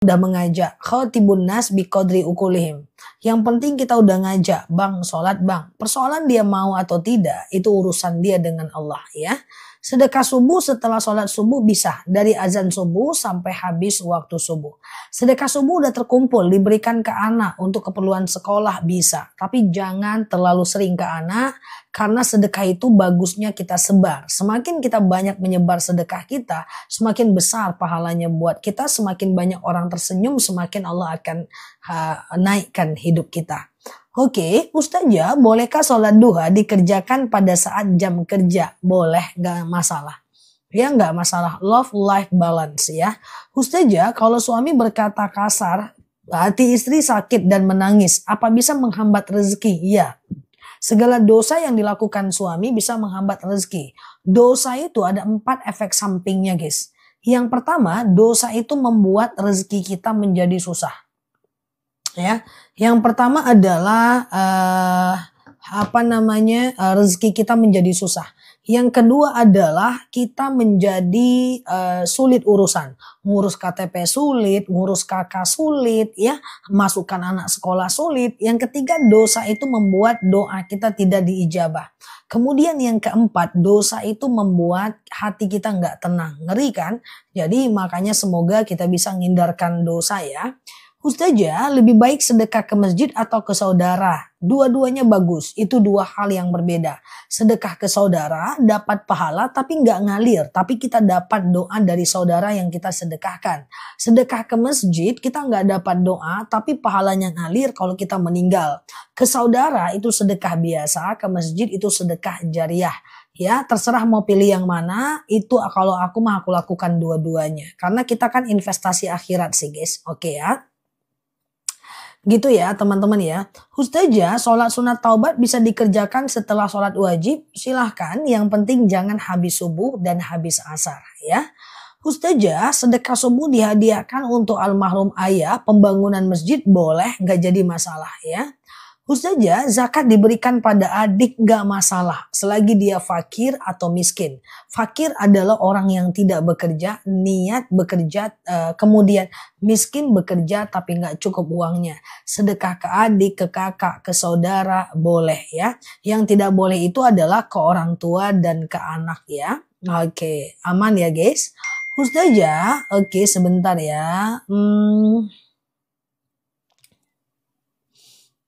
udah mengajak, khatibun nas biqadri ukulihim. Yang penting kita udah ngajak, bang sholat bang. Persoalan dia mau atau tidak, itu urusan dia dengan Allah ya. Sedekah subuh setelah sholat subuh bisa. Dari azan subuh sampai habis waktu subuh. Sedekah subuh udah terkumpul, diberikan ke anak untuk keperluan sekolah bisa. Tapi jangan terlalu sering ke anak, karena sedekah itu bagusnya kita sebar. Semakin kita banyak menyebar sedekah kita, semakin besar pahalanya buat kita. Semakin banyak orang tersenyum, semakin Allah akan naikkan hidup kita. Oke, Ustazah, bolehkah sholat duha dikerjakan pada saat jam kerja? Boleh, gak masalah. Ya gak masalah, love life balance ya. Ustazah, kalau suami berkata kasar, hati istri sakit dan menangis, apa bisa menghambat rezeki? Ya, segala dosa yang dilakukan suami bisa menghambat rezeki. Dosa itu ada 4 efek sampingnya guys. Yang pertama, dosa itu membuat rezeki kita menjadi susah. Ya, yang pertama adalah rezeki kita menjadi susah. Yang kedua adalah kita menjadi sulit urusan, ngurus KTP sulit, ngurus kakak sulit, ya, masukkan anak sekolah sulit. Yang ketiga, dosa itu membuat doa kita tidak diijabah. Kemudian yang keempat, dosa itu membuat hati kita nggak tenang, ngeri kan? Jadi makanya semoga kita bisa menghindarkan dosa ya. Ustazah, lebih baik sedekah ke masjid atau ke saudara? Dua-duanya bagus, itu 2 hal yang berbeda. Sedekah ke saudara dapat pahala tapi nggak ngalir, tapi kita dapat doa dari saudara yang kita sedekahkan. Sedekah ke masjid kita nggak dapat doa tapi pahalanya ngalir kalau kita meninggal. Ke saudara itu sedekah biasa, ke masjid itu sedekah jariah. Ya, terserah mau pilih yang mana, itu kalau aku lakukan dua-duanya. Karena kita kan investasi akhirat sih guys, oke ya. Gitu ya teman-teman ya. Ustazah, sholat sunat taubat bisa dikerjakan setelah sholat wajib? Silahkan, yang penting jangan habis subuh dan habis asar ya. Ustazah, sedekah subuh dihadiahkan untuk almarhum ayah, pembangunan masjid boleh, gak jadi masalah ya. Ustazah, zakat diberikan pada adik gak masalah selagi dia fakir atau miskin. Fakir adalah orang yang tidak bekerja, niat bekerja, kemudian miskin bekerja tapi gak cukup uangnya. Sedekah ke adik, ke kakak, ke saudara boleh ya. Yang tidak boleh itu adalah ke orang tua dan ke anak ya. Oke, aman ya guys. Ustazah, oke sebentar ya.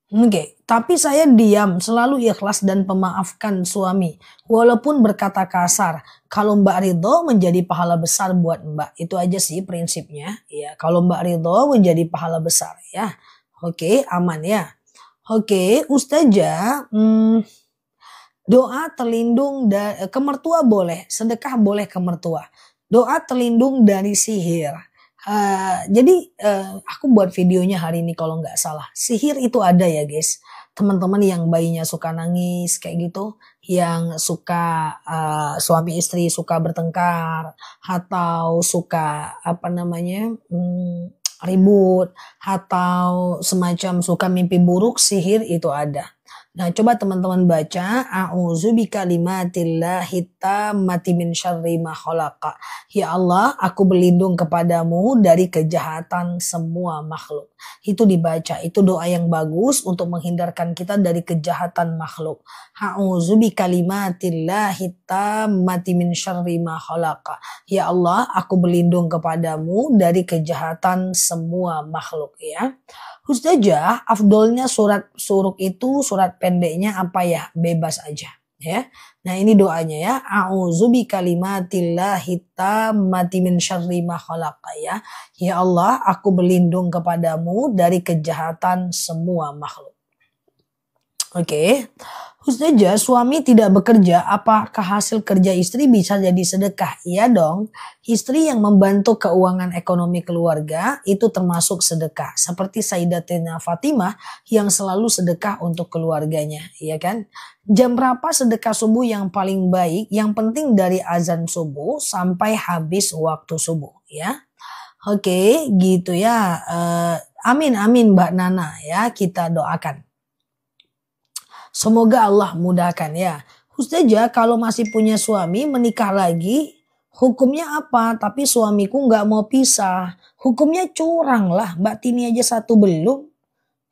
Oke, tapi saya diam, selalu ikhlas dan pemaafkan suami. Walaupun berkata kasar, kalau Mbak ridho menjadi pahala besar buat Mbak. Itu aja sih prinsipnya. Ya, kalau Mbak ridho menjadi pahala besar ya. Oke, aman ya. Oke, Ustazah, doa terlindung dari ke mertua boleh, sedekah boleh ke mertua. Doa terlindung dari sihir. Jadi aku buat videonya hari ini kalau nggak salah. Sihir itu ada ya guys. Teman-teman yang bayinya suka nangis kayak gitu. Yang suka suami istri suka bertengkar. Atau suka ribut. Atau semacam suka mimpi buruk, sihir itu ada. Nah, coba teman-teman baca a'udzubika kalimatillahi tammati min syarri ma khalaqa. Ya Allah, aku berlindung kepadamu dari kejahatan semua makhluk. Itu dibaca, itu doa yang bagus untuk menghindarkan kita dari kejahatan makhluk. A'udzubika kalimatillahi tammati min syarri ma khalaqa. Ya Allah, aku berlindung kepadamu dari kejahatan semua makhluk ya. Ustazah, afdolnya surat suruk itu surat pendeknya apa ya? Bebas aja ya. Nah, ini doanya ya. A'udzubika kalimatillahi tammati min syarri ma khalaqa ya. Ya Allah, aku berlindung kepadamu dari kejahatan semua makhluk. Oke. Ustazah, suami tidak bekerja, apakah hasil kerja istri bisa jadi sedekah? Iya dong. Istri yang membantu keuangan ekonomi keluarga itu termasuk sedekah. Seperti Sayyidatina Fatimah yang selalu sedekah untuk keluarganya, iya kan? Jam berapa sedekah subuh yang paling baik? Yang penting dari azan subuh sampai habis waktu subuh, ya. Oke, gitu ya. Amin Mbak Nana ya, kita doakan. Semoga Allah mudahkan ya. Ustazah, kalau masih punya suami menikah lagi, hukumnya apa? Tapi suamiku nggak mau pisah. Hukumnya curang lah. Mbak Tini aja satu belum.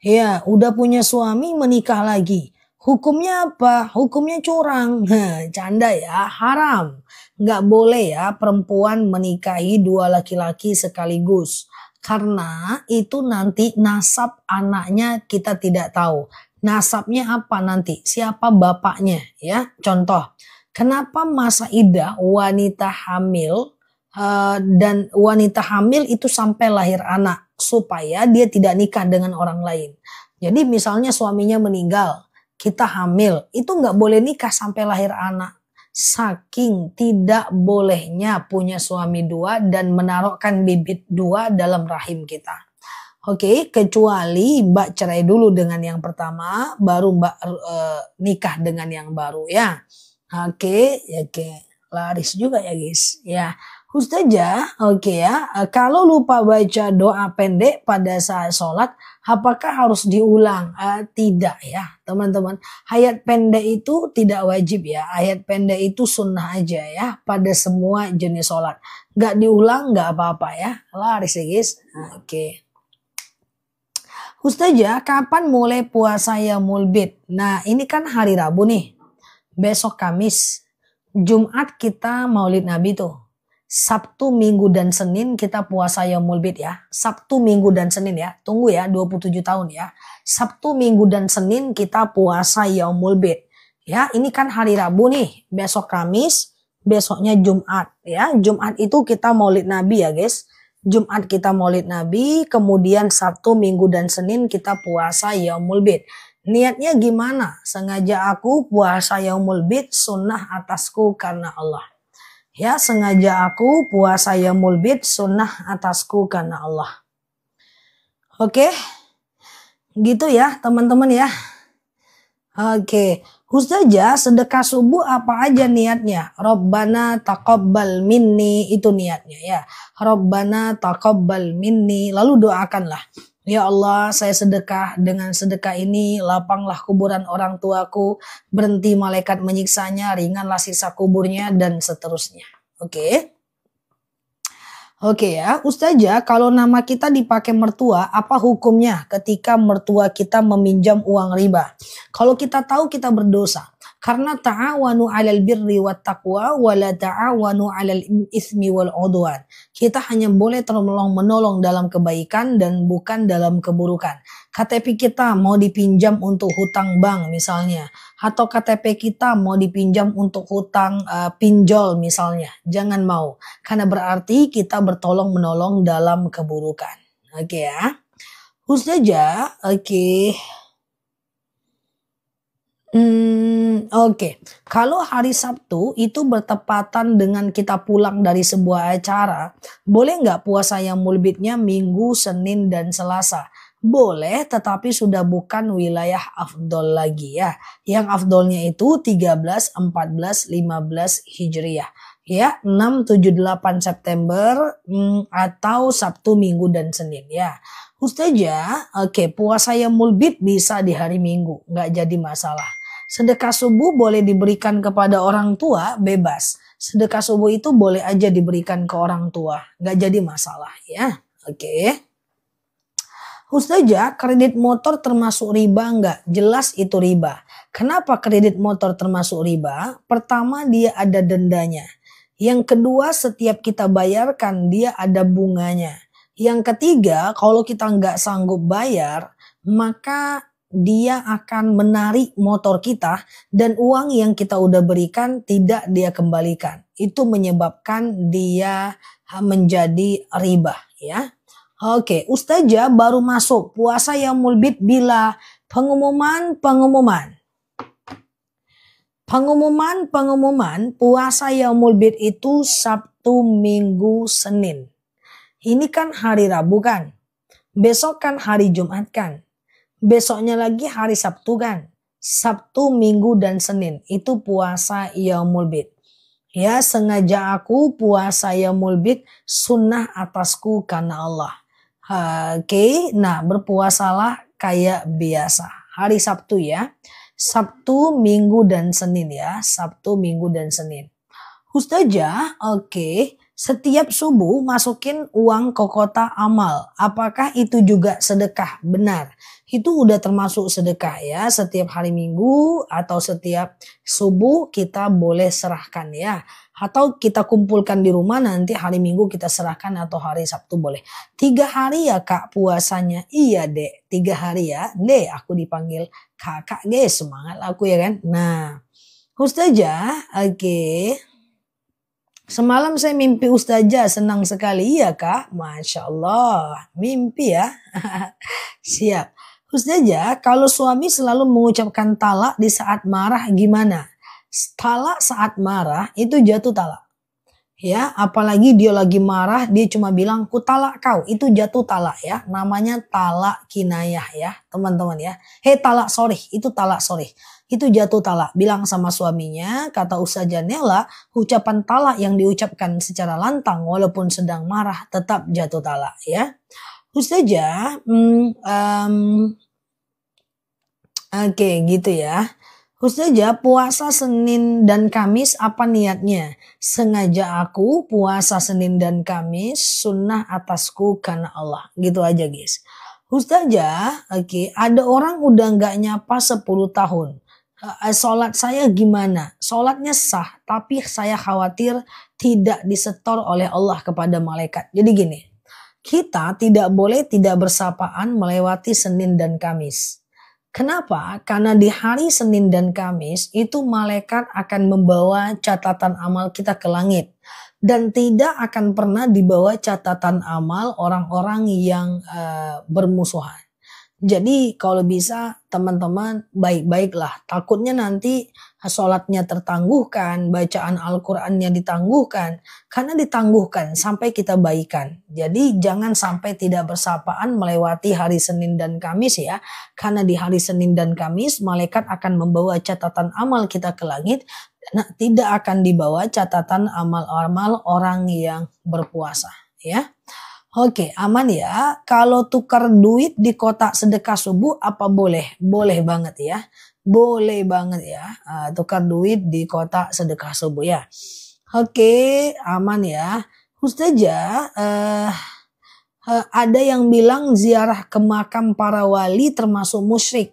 Ya, udah punya suami menikah lagi. Hukumnya apa? Hukumnya curang. Canda ya, haram. Nggak boleh ya perempuan menikahi dua laki-laki sekaligus. Karena itu nanti nasab anaknya kita tidak tahu. Nasabnya apa nanti? Siapa bapaknya ya? Contoh, kenapa masa idah wanita hamil dan wanita hamil itu sampai lahir anak supaya dia tidak nikah dengan orang lain. Jadi misalnya suaminya meninggal, kita hamil, itu nggak boleh nikah sampai lahir anak. Saking tidak bolehnya punya suami dua dan menaruhkan bibit dua dalam rahim kita. Oke, kecuali Mbak cerai dulu dengan yang pertama, baru Mbak nikah dengan yang baru ya. Oke, laris juga ya guys. Ya, Ustazah, oke ya. Kalau lupa baca doa pendek pada saat sholat, apakah harus diulang? Tidak ya, teman-teman. Ayat pendek itu tidak wajib ya. Ayat pendek itu sunnah aja ya pada semua jenis sholat. Nggak diulang nggak apa-apa ya. Laris ya guys. Oke. Ustazah, kapan mulai puasa Yaumul Bid? Nah, ini kan hari Rabu nih. Besok Kamis. Jumat kita Maulid Nabi tuh. Sabtu, Minggu, dan Senin kita puasa Yaumul Bid ya. Sabtu, Minggu, dan Senin ya. Tunggu ya, 27 tahun ya. Sabtu, Minggu, dan Senin kita puasa Yaumul Bid. Ya, ini kan hari Rabu nih. Besok Kamis, besoknya Jumat ya. Jumat itu kita Maulid Nabi ya guys. Jumat kita Maulid Nabi, kemudian Sabtu, Minggu, dan Senin kita puasa Yaumul Bid. Niatnya gimana? Sengaja aku puasa Yaumul Bid, sunnah atasku karena Allah. Ya, sengaja aku puasa Yaumul Bid, sunnah atasku karena Allah. Oke, gitu ya teman-teman ya. Oke, Ustazah, sedekah subuh apa aja niatnya? Rabbana taqabbal minni, itu niatnya ya. Rabbana taqabbal minni, lalu doakanlah. Ya Allah, saya sedekah, dengan sedekah ini lapanglah kuburan orang tuaku, berhenti malaikat menyiksanya, ringanlah sisa kuburnya, dan seterusnya. Oke. Oke ya, Ustazah, kalau nama kita dipakai mertua, apa hukumnya ketika mertua kita meminjam uang riba? Kalau kita tahu kita berdosa. Karena ta'awanu 'alal birri wat taqwa wa la ta'awanu 'alal ismi wal 'udwan. Kita hanya boleh menolong dalam kebaikan dan bukan dalam keburukan. KTP kita mau dipinjam untuk hutang bank misalnya, atau KTP kita mau dipinjam untuk hutang pinjol misalnya, jangan mau, karena berarti kita bertolong menolong dalam keburukan. Oke ya, Ustazah, oke. Oke. Kalau hari Sabtu itu bertepatan dengan kita pulang dari sebuah acara, boleh nggak puasa Yaumul Bidnya Minggu, Senin, dan Selasa? Boleh, tetapi sudah bukan wilayah afdol lagi ya. Yang afdolnya itu 13, 14, 15 Hijriah. Ya, 6, 7, 8 September atau Sabtu, Minggu, dan Senin ya. Ustazah, oke, puasa Yaumul Bid bisa di hari Minggu, nggak jadi masalah. Sedekah subuh boleh diberikan kepada orang tua, bebas. Sedekah subuh itu boleh aja diberikan ke orang tua, nggak jadi masalah ya. Oke. Ustazah, kredit motor termasuk riba nggak? Jelas itu riba. Kenapa kredit motor termasuk riba? Pertama, dia ada dendanya. Yang kedua, setiap kita bayarkan dia ada bunganya. Yang ketiga, kalau kita nggak sanggup bayar, maka dia akan menarik motor kita dan uang yang kita udah berikan tidak dia kembalikan. Itu menyebabkan dia menjadi riba ya. Oke, Ustazah baru masuk puasa Yaumul Bid bila pengumuman puasa Yaumul Bid itu Sabtu, Minggu, Senin. Ini kan hari Rabu kan. Besok kan hari Jumat kan. Besoknya lagi hari Sabtu kan. Sabtu, Minggu, dan Senin. Itu puasa Yaumul Bid. Ya, sengaja aku puasa Yaumul Bid sunnah atasku karena Allah. Oke, nah berpuasalah kayak biasa. Hari Sabtu ya. Sabtu, Minggu, dan Senin ya. Sabtu, Minggu, dan Senin. Ustazah, oke. Setiap subuh masukin uang ke kotak amal. Apakah itu juga sedekah? Benar. Itu udah termasuk sedekah ya. Setiap hari Minggu atau setiap subuh kita boleh serahkan ya. Atau kita kumpulkan di rumah, nanti hari Minggu kita serahkan atau hari Sabtu boleh. 3 hari ya Kak puasanya. Iya Dek, 3 hari ya. Dek, aku dipanggil kakak guys, semangat aku ya kan. Nah, Ustazah, oke. Semalam saya mimpi Ustazah, senang sekali ya Kak. Masya Allah, mimpi ya. Siap. Ustazah, kalau suami selalu mengucapkan talak di saat marah gimana? Talak saat marah itu jatuh talak. Ya, apalagi dia lagi marah, dia cuma bilang ku talak kau, itu jatuh talak ya. Namanya talak kinayah ya, teman-teman ya. Hei talak sorry, itu talak sorry. Itu jatuh talak. Bilang sama suaminya, kata Ustazah Nela, ucapan talak yang diucapkan secara lantang walaupun sedang marah tetap jatuh talak ya. Ustazah, oke gitu ya. Ustazah, puasa Senin dan Kamis apa niatnya? Sengaja aku puasa Senin dan Kamis, sunnah atasku karena Allah. Gitu aja guys. Ustazah, oke, ada orang udah nggak nyapa 10 tahun. Sholat saya gimana? Sholatnya sah, tapi saya khawatir tidak disetor oleh Allah kepada malaikat. Jadi gini, kita tidak boleh tidak bersapaan melewati Senin dan Kamis. Kenapa? Karena di hari Senin dan Kamis itu malaikat akan membawa catatan amal kita ke langit. Dan tidak akan pernah dibawa catatan amal orang-orang yang bermusuhan. Jadi kalau bisa teman-teman baik-baiklah. Takutnya nanti sholatnya tertangguhkan, bacaan Al-Qur'annya ditangguhkan. Karena ditangguhkan sampai kita baikan. Jadi jangan sampai tidak bersapaan melewati hari Senin dan Kamis ya. Karena di hari Senin dan Kamis malaikat akan membawa catatan amal kita ke langit. Nah, tidak akan dibawa catatan amal-amal orang yang berpuasa ya. Oke, aman ya. Kalau tukar duit di kotak sedekah subuh apa boleh? Boleh banget ya. Boleh banget ya. Tukar duit di kotak sedekah subuh ya. Oke, aman ya. Ustazah, ada yang bilang ziarah ke makam para wali termasuk musyrik.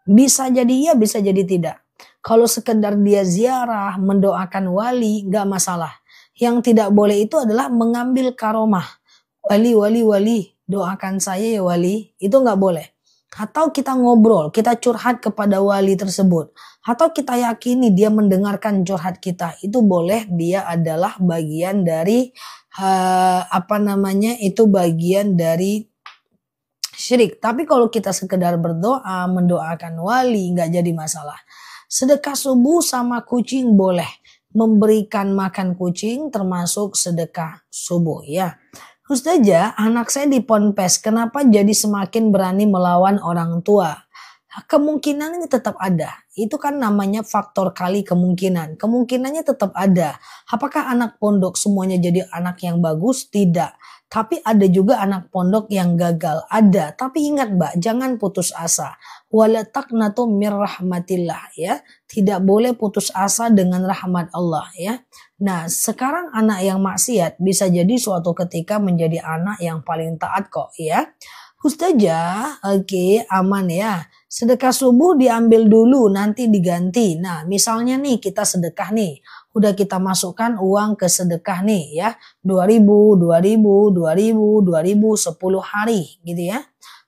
Bisa jadi iya, bisa jadi tidak. Kalau sekedar dia ziarah, mendoakan wali, gak masalah. Yang tidak boleh itu adalah mengambil karomah. Wali, doakan saya ya wali, itu nggak boleh. Atau kita ngobrol, kita curhat kepada wali tersebut. Atau kita yakini dia mendengarkan curhat kita, itu boleh, dia adalah bagian dari, itu bagian dari syirik. Tapi kalau kita sekedar berdoa, mendoakan wali, nggak jadi masalah. Sedekah subuh sama kucing boleh. Memberikan makan kucing termasuk sedekah subuh ya. Ustazah, anak saya di ponpes, kenapa jadi semakin berani melawan orang tua? Kemungkinannya tetap ada. Itu kan namanya faktor kali kemungkinan. Kemungkinannya tetap ada. Apakah anak pondok semuanya jadi anak yang bagus? Tidak. Tapi ada juga anak pondok yang gagal. Ada. Tapi ingat Mbak, jangan putus asa. Wala taqnatu mir rahmatillah ya. Tidak boleh putus asa dengan rahmat Allah ya. Nah, sekarang anak yang maksiat bisa jadi suatu ketika menjadi anak yang paling taat kok ya. Ustazah, oke, aman ya. Sedekah subuh diambil dulu nanti diganti. Nah, misalnya nih kita sedekah nih. Udah kita masukkan uang ke sedekah nih ya. 2000, 2000, 2000, 2000, 10 hari gitu ya.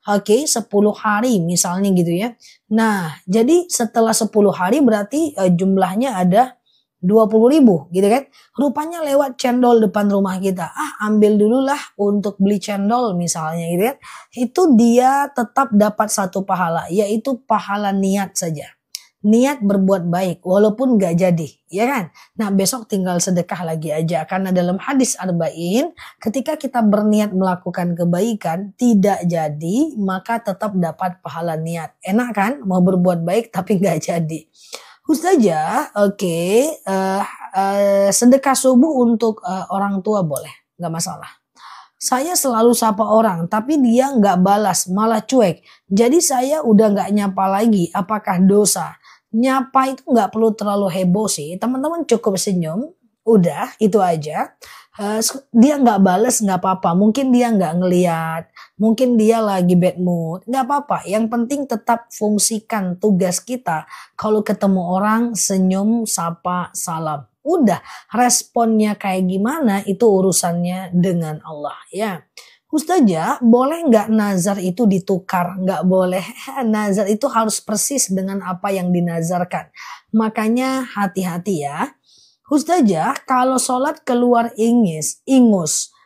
Oke, 10 hari misalnya gitu ya. Nah, jadi setelah 10 hari berarti jumlahnya ada 20.000 gitu kan. Rupanya lewat cendol depan rumah kita. Ambil dulu lah untuk beli cendol misalnya gitu kan. Itu dia tetap dapat satu pahala, yaitu pahala niat saja. Niat berbuat baik walaupun gak jadi, ya kan? Nah, besok tinggal sedekah lagi aja. Karena dalam hadis arba'in, ketika kita berniat melakukan kebaikan tidak jadi, maka tetap dapat pahala niat. Enak kan? Mau berbuat baik tapi gak jadi. Ustazah, oke, sedekah subuh untuk orang tua boleh, nggak masalah. Saya selalu sapa orang, tapi dia nggak balas, malah cuek. Jadi saya udah nggak nyapa lagi. Apakah dosa? Nyapa itu nggak perlu terlalu heboh sih. Teman-teman cukup senyum. Udah, itu aja. Dia nggak bales nggak apa-apa. Mungkin dia nggak ngeliat. Mungkin dia lagi bad mood. Nggak apa-apa. Yang penting tetap fungsikan tugas kita. Kalau ketemu orang, senyum, sapa, salam. Udah, responnya kayak gimana itu urusannya dengan Allah ya. Ustazah, boleh nggak nazar itu ditukar? Nggak boleh. Nazar itu harus persis dengan apa yang dinazarkan. Makanya hati-hati ya. Ustazah, kalau sholat keluar ingus,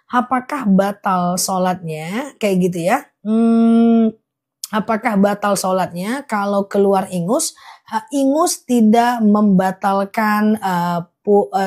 apakah batal sholatnya? Kayak gitu ya. Apakah batal sholatnya kalau keluar ingus? Ingus tidak membatalkan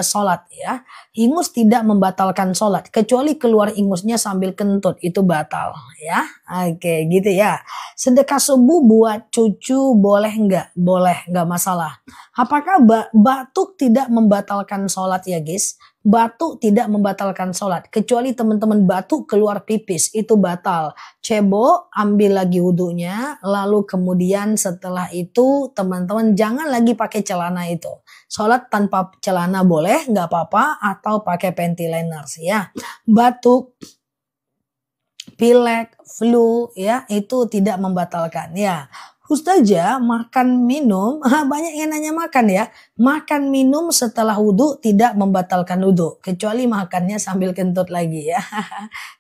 sholat ya. Ingus tidak membatalkan sholat. Kecuali keluar ingusnya sambil kentut. Itu batal ya. Oke gitu ya. Sedekah subuh buat cucu boleh nggak? Boleh, nggak masalah. Apakah batuk tidak membatalkan sholat ya guys? Batuk tidak membatalkan sholat. Kecuali teman-teman batuk keluar pipis. Itu batal. Cebok, ambil lagi wudhunya. Lalu kemudian setelah itu teman-teman jangan lagi pakai celana itu. Sholat tanpa celana boleh, nggak apa-apa. Atau pakai panty liners ya. Batuk, pilek, flu ya itu tidak membatalkan ya. Ustazah, makan minum, banyak yang nanya makan ya. Makan minum setelah wudhu tidak membatalkan wudhu. Kecuali makannya sambil kentut lagi ya.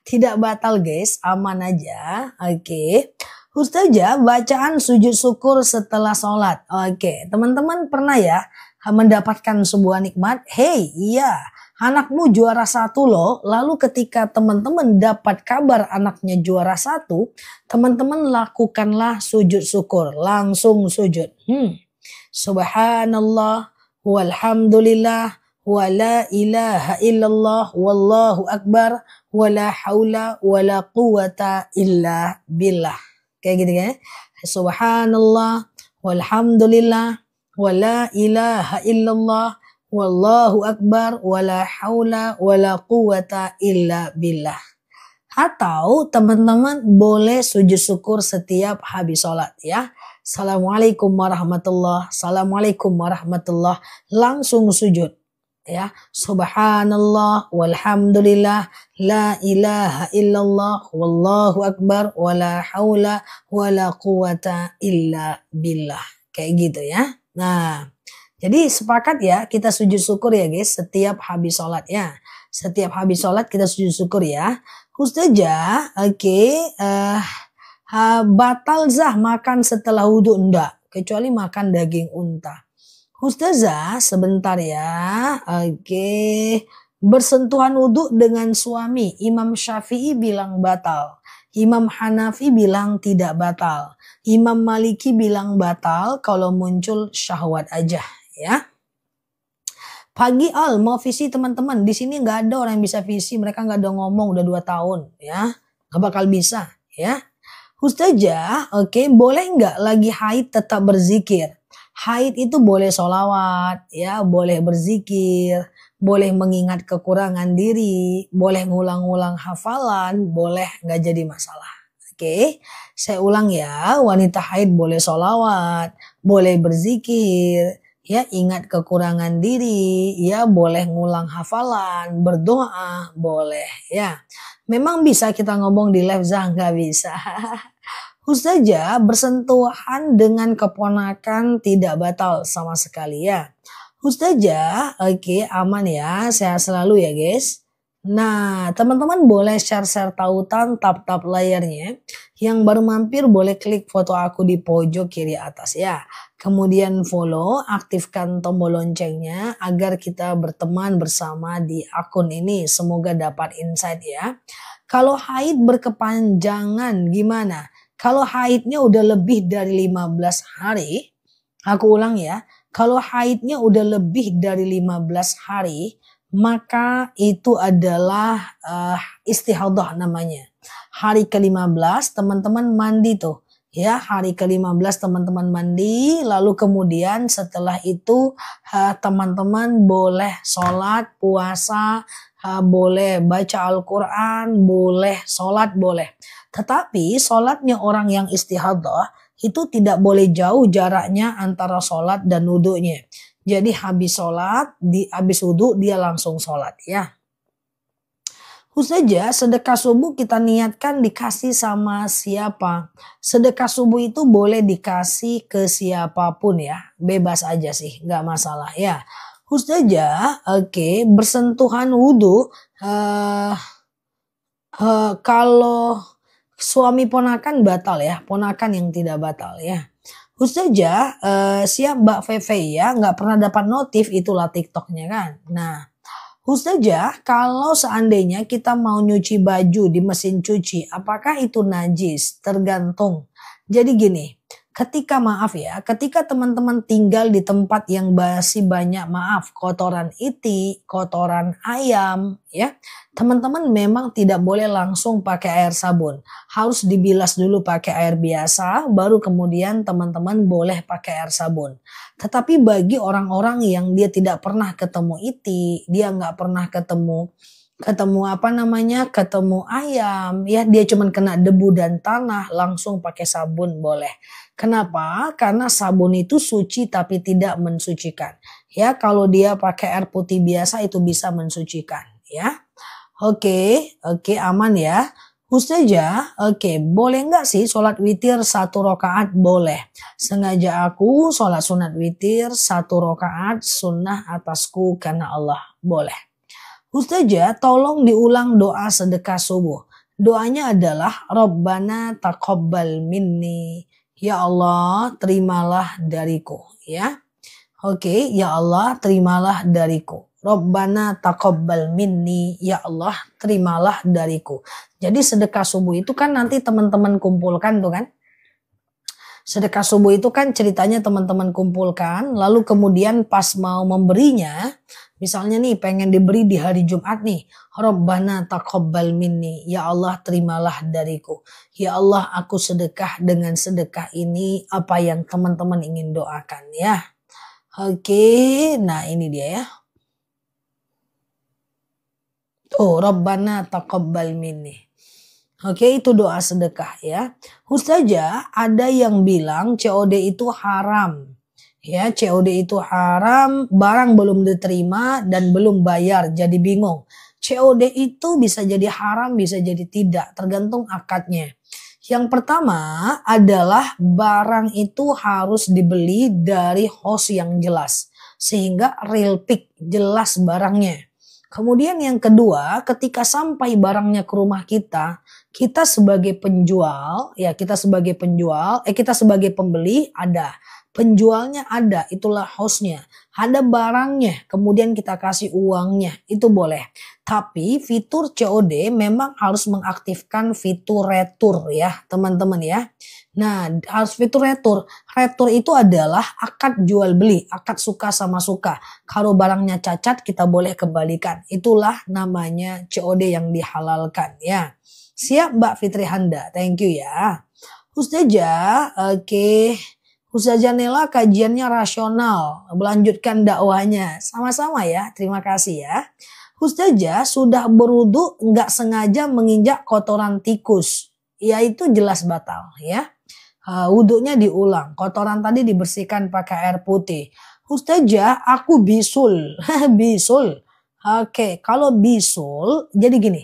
Tidak batal guys, aman aja. Oke. Ustazah, bacaan sujud syukur setelah sholat. Oke, teman-teman pernah ya mendapatkan sebuah nikmat? Hey, iya. Anakmu juara 1 loh. Lalu ketika teman-teman dapat kabar anaknya juara 1, teman-teman lakukanlah sujud syukur. Langsung sujud. Subhanallah, walhamdulillah, wa la ilaha illallah, wallahu akbar, wa la hawla, wa la quwata illa billah. Kayak gitu kan. Subhanallah, walhamdulillah, wa la ilaha illallah, wallahu akbar wala haula wala quwata illa billah. Atau teman-teman boleh sujud syukur setiap habis sholat ya. Assalamualaikum warahmatullah, assalamualaikum warahmatullah, langsung sujud ya. Subhanallah walhamdulillah la ilaha illallah wallahu akbar wala haula wala quwata illa billah. Kayak gitu ya. Nah, jadi sepakat ya kita sujud syukur ya guys setiap habis sholat ya. Setiap habis sholat kita sujud syukur ya. Ustazah, oke, batal zah makan setelah wudhu enggak. Kecuali makan daging unta. Ustazah, sebentar ya. Oke, bersentuhan wudhu dengan suami. Imam Syafi'i bilang batal. Imam Hanafi bilang tidak batal. Imam Maliki bilang batal kalau muncul syahwat aja. Ya, pagi al mau visi teman-teman. Di sini nggak ada orang yang bisa visi. Mereka nggak ada ngomong udah 2 tahun. Ya, nggak bakal bisa. Ya, Ustazah, oke, boleh nggak lagi haid tetap berzikir? Haid itu boleh sholawat, ya, boleh berzikir, boleh mengingat kekurangan diri, boleh ngulang-ngulang hafalan, boleh, nggak jadi masalah. Oke, saya ulang ya, wanita haid boleh sholawat, boleh berzikir. Ya, ingat kekurangan diri, ya boleh ngulang hafalan, berdoa, boleh ya. Memang bisa kita ngomong di live Zah, nggak bisa. Ustazah, bersentuhan dengan keponakan tidak batal sama sekali ya. Ustazah, oke, aman ya, sehat selalu ya guys. Nah, teman-teman boleh share-share tautan, tap-tap layarnya. Yang baru mampir boleh klik foto aku di pojok kiri atas ya. Kemudian follow, aktifkan tombol loncengnya agar kita berteman bersama di akun ini. Semoga dapat insight ya. Kalau haid berkepanjangan gimana? Kalau haidnya udah lebih dari 15 hari, aku ulang ya. Kalau haidnya udah lebih dari 15 hari, maka itu adalah istihadah namanya. Hari ke-15 teman-teman mandi tuh. Ya, hari ke-15 teman-teman mandi, lalu kemudian setelah itu teman-teman boleh sholat, puasa, boleh baca Al-Quran, boleh sholat, boleh. Tetapi sholatnya orang yang istihadah itu tidak boleh jauh jaraknya antara sholat dan wudhunya. Jadi habis sholat, habis wudhu dia langsung sholat ya. Saja sedekah subuh kita niatkan dikasih sama siapa. Sedekah subuh itu boleh dikasih ke siapapun ya. Bebas aja sih, nggak masalah ya. Saja, oke, bersentuhan wudhu. Kalau suami ponakan batal ya, ponakan yang tidak batal ya. Saja, siap Mbak Feve ya, nggak pernah dapat notif itulah TikToknya kan. Nah. Saja, kalau seandainya kita mau nyuci baju di mesin cuci, apakah itu najis? Tergantung. Jadi gini, ketika teman-teman tinggal di tempat yang masih banyak kotoran itik, kotoran ayam, ya, teman-teman memang tidak boleh langsung pakai air sabun. Harus dibilas dulu pakai air biasa, baru kemudian teman-teman boleh pakai air sabun. Tetapi bagi orang-orang yang dia tidak pernah ketemu itik, dia nggak pernah ketemu ayam, ya dia cuma kena debu dan tanah, langsung pakai sabun boleh. Kenapa? Karena sabun itu suci tapi tidak mensucikan. Ya, kalau dia pakai air putih biasa itu bisa mensucikan, ya. Oke, aman ya. Saja, boleh nggak sih sholat witir 1 rakaat? Boleh. Sengaja aku sholat sunat witir 1 rakaat sunnah atasku karena Allah. Boleh. Saja, tolong diulang doa sedekah subuh. Doanya adalah Rabbana taqabbal minni. Ya Allah, terimalah dariku. Ya. Ya Allah, terimalah dariku. Rabbana taqabbal minni, ya Allah terimalah dariku. Jadi sedekah subuh itu kan nanti teman-teman kumpulkan tuh kan. Sedekah subuh itu kan ceritanya teman-teman kumpulkan, lalu kemudian pas mau memberinya, misalnya nih pengen diberi di hari Jumat nih, Rabbana taqabbal minni, ya Allah terimalah dariku. Ya Allah aku sedekah dengan sedekah ini apa yang teman-teman ingin doakan ya. Nah ini dia ya. Rabbana taqabbal minni. Itu doa sedekah ya. Saja ada yang bilang COD itu haram. Ya, COD itu haram, barang belum diterima dan belum bayar, jadi bingung. COD itu bisa jadi haram, bisa jadi tidak, tergantung akadnya. Yang pertama adalah barang itu harus dibeli dari host yang jelas. Sehingga real pick, jelas barangnya. Kemudian yang kedua, ketika sampai barangnya ke rumah kita sebagai penjual, kita sebagai pembeli ada, penjualnya ada, itulah hostnya, ada barangnya, kemudian kita kasih uangnya, itu boleh. Tapi fitur COD memang harus mengaktifkan fitur retur ya teman-teman ya. Nah harus fitur retur. Retur itu adalah akad jual beli, akad suka sama suka. Kalau barangnya cacat kita boleh kembalikan. Itulah namanya COD yang dihalalkan ya. Siap Mbak Fitri Handa, thank you ya. Ustazah, Ustazah Nela kajiannya rasional, melanjutkan dakwahnya. Sama-sama ya, terima kasih ya. Ustazah sudah berwudu nggak sengaja menginjak kotoran tikus. Ya itu jelas batal ya. Wudunya diulang. Kotoran tadi dibersihkan pakai air putih. Ustazah aku bisul. Bisul. Kalau bisul jadi gini.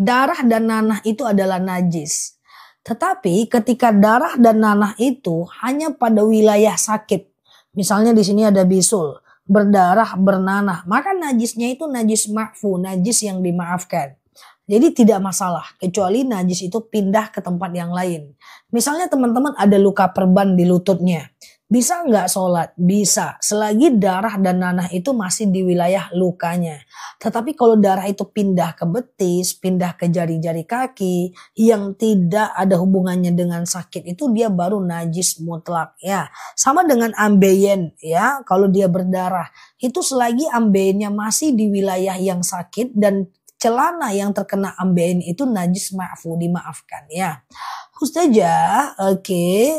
Darah dan nanah itu adalah najis. Tetapi ketika darah dan nanah itu hanya pada wilayah sakit. Misalnya di sini ada bisul, berdarah, bernanah. Maka najisnya itu najis ma'fu, najis yang dimaafkan. Jadi tidak masalah, kecuali najis itu pindah ke tempat yang lain. Misalnya teman-teman ada luka perban di lututnya. Bisa nggak sholat? Bisa, selagi darah dan nanah itu masih di wilayah lukanya. Tetapi kalau darah itu pindah ke betis, pindah ke jari-jari kaki, yang tidak ada hubungannya dengan sakit itu dia baru najis mutlak ya. Sama dengan ambeien ya, kalau dia berdarah. Itu selagi ambeiennya masih di wilayah yang sakit dan celana yang terkena ambeien itu najis ma'fu, dimaafkan ya. Ustazah,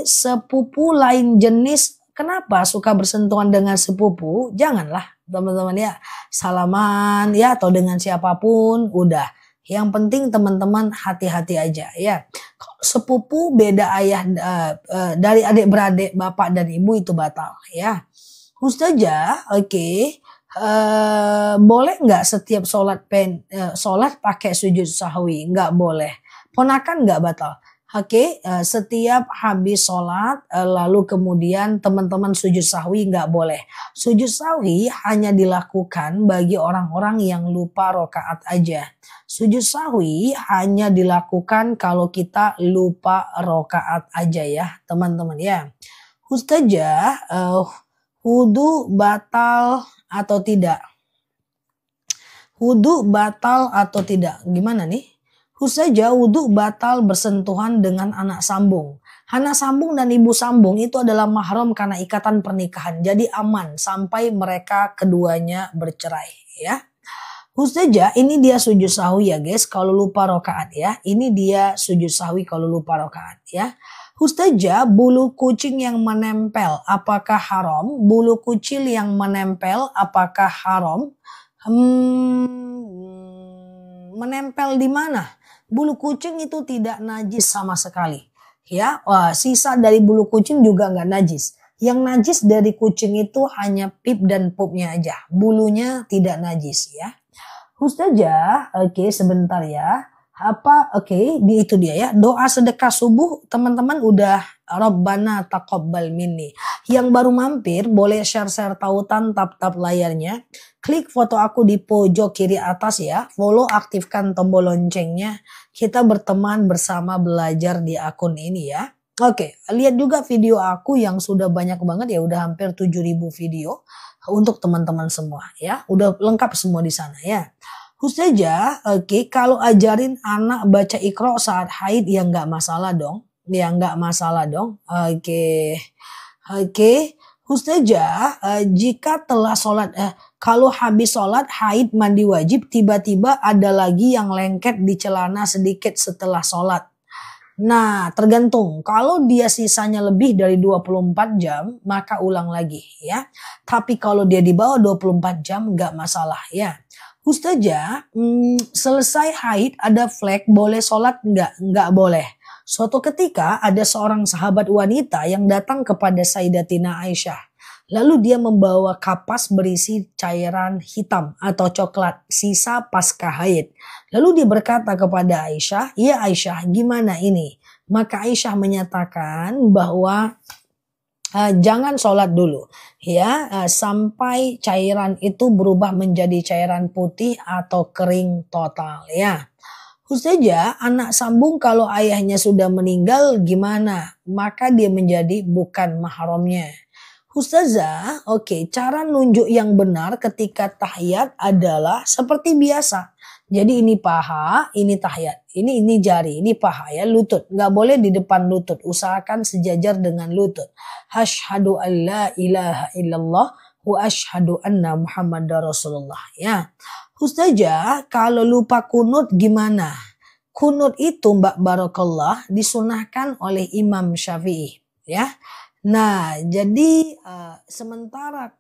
sepupu lain jenis, kenapa suka bersentuhan dengan sepupu? Janganlah teman-teman ya, salaman ya atau dengan siapapun udah. Yang penting teman-teman hati-hati aja ya. Sepupu beda ayah dari adik beradik, bapak dan ibu itu batal ya. Ustazah, oke. Boleh nggak setiap sholat pakai sujud sahwi? Nggak boleh. Ponakan nggak batal. Oke, setiap habis sholat lalu kemudian teman-teman sujud sahwi nggak boleh. Sujud sahwi hanya dilakukan bagi orang-orang yang lupa rokaat aja. Sujud sahwi hanya dilakukan kalau kita lupa rokaat aja ya teman-teman ya. Ustazah, wudu batal atau tidak? Wudu batal atau tidak? Gimana nih? Ustazah, wudu batal bersentuhan dengan anak sambung. Anak sambung dan ibu sambung itu adalah mahram karena ikatan pernikahan. Jadi aman sampai mereka keduanya bercerai ya. Ustazah, ini dia sujud sahwi ya guys kalau lupa rokaat ya. Ini dia sujud sahwi kalau lupa rokaat ya. Ustazah, bulu kucing yang menempel apakah haram? Bulu kucing yang menempel apakah haram? Menempel di mana? Bulu kucing itu tidak najis sama sekali. Ya, sisa dari bulu kucing juga nggak najis. Yang najis dari kucing itu hanya pip dan pupnya aja. Bulunya tidak najis ya. Ustazah, oke sebentar ya. Itu dia ya. Doa sedekah subuh teman-teman udah Rabbana taqabbal minni. Yang baru mampir boleh share-share tautan tap-tap layarnya. Klik foto aku di pojok kiri atas ya. Follow, aktifkan tombol loncengnya. Kita berteman bersama belajar di akun ini ya. Oke, lihat juga video aku yang sudah banyak banget ya. Udah hampir 7.000 video untuk teman-teman semua ya. Udah lengkap semua di sana ya. Ustazah, oke, kalau ajarin anak baca Iqra saat haid ya nggak masalah dong. Ya nggak masalah dong. Oke. Ustazah, jika telah sholat, kalau habis sholat haid mandi wajib tiba-tiba ada lagi yang lengket di celana sedikit setelah sholat. Nah, tergantung. Kalau dia sisanya lebih dari 24 jam, maka ulang lagi ya. Tapi kalau dia di bawah 24 jam nggak masalah ya. Ustazah, selesai haid ada flek, boleh sholat nggak? Nggak boleh. Suatu ketika ada seorang sahabat wanita yang datang kepada Sayyidatina Aisyah. Lalu dia membawa kapas berisi cairan hitam atau coklat, sisa pasca haid. Lalu dia berkata kepada Aisyah, "Ya Aisyah, gimana ini?" Maka Aisyah menyatakan bahwa jangan sholat dulu ya sampai cairan itu berubah menjadi cairan putih atau kering total ya. Ustazah, anak sambung kalau ayahnya sudah meninggal gimana? Maka dia menjadi bukan mahramnya. Ustazah, oke, cara nunjuk yang benar ketika tahiyat adalah seperti biasa. Jadi ini paha, ini tahiyat, ini jari, ini paha ya, lutut. Nggak boleh di depan lutut, usahakan sejajar dengan lutut. Asyhadu an la ilaha illallah wa asyhadu anna Muhammadar Rasulullah ya. Ustazah, kalau lupa kunut gimana? Kunut itu Mbak Barakallah disunahkan oleh Imam Syafi'i ya. Nah, jadi sementara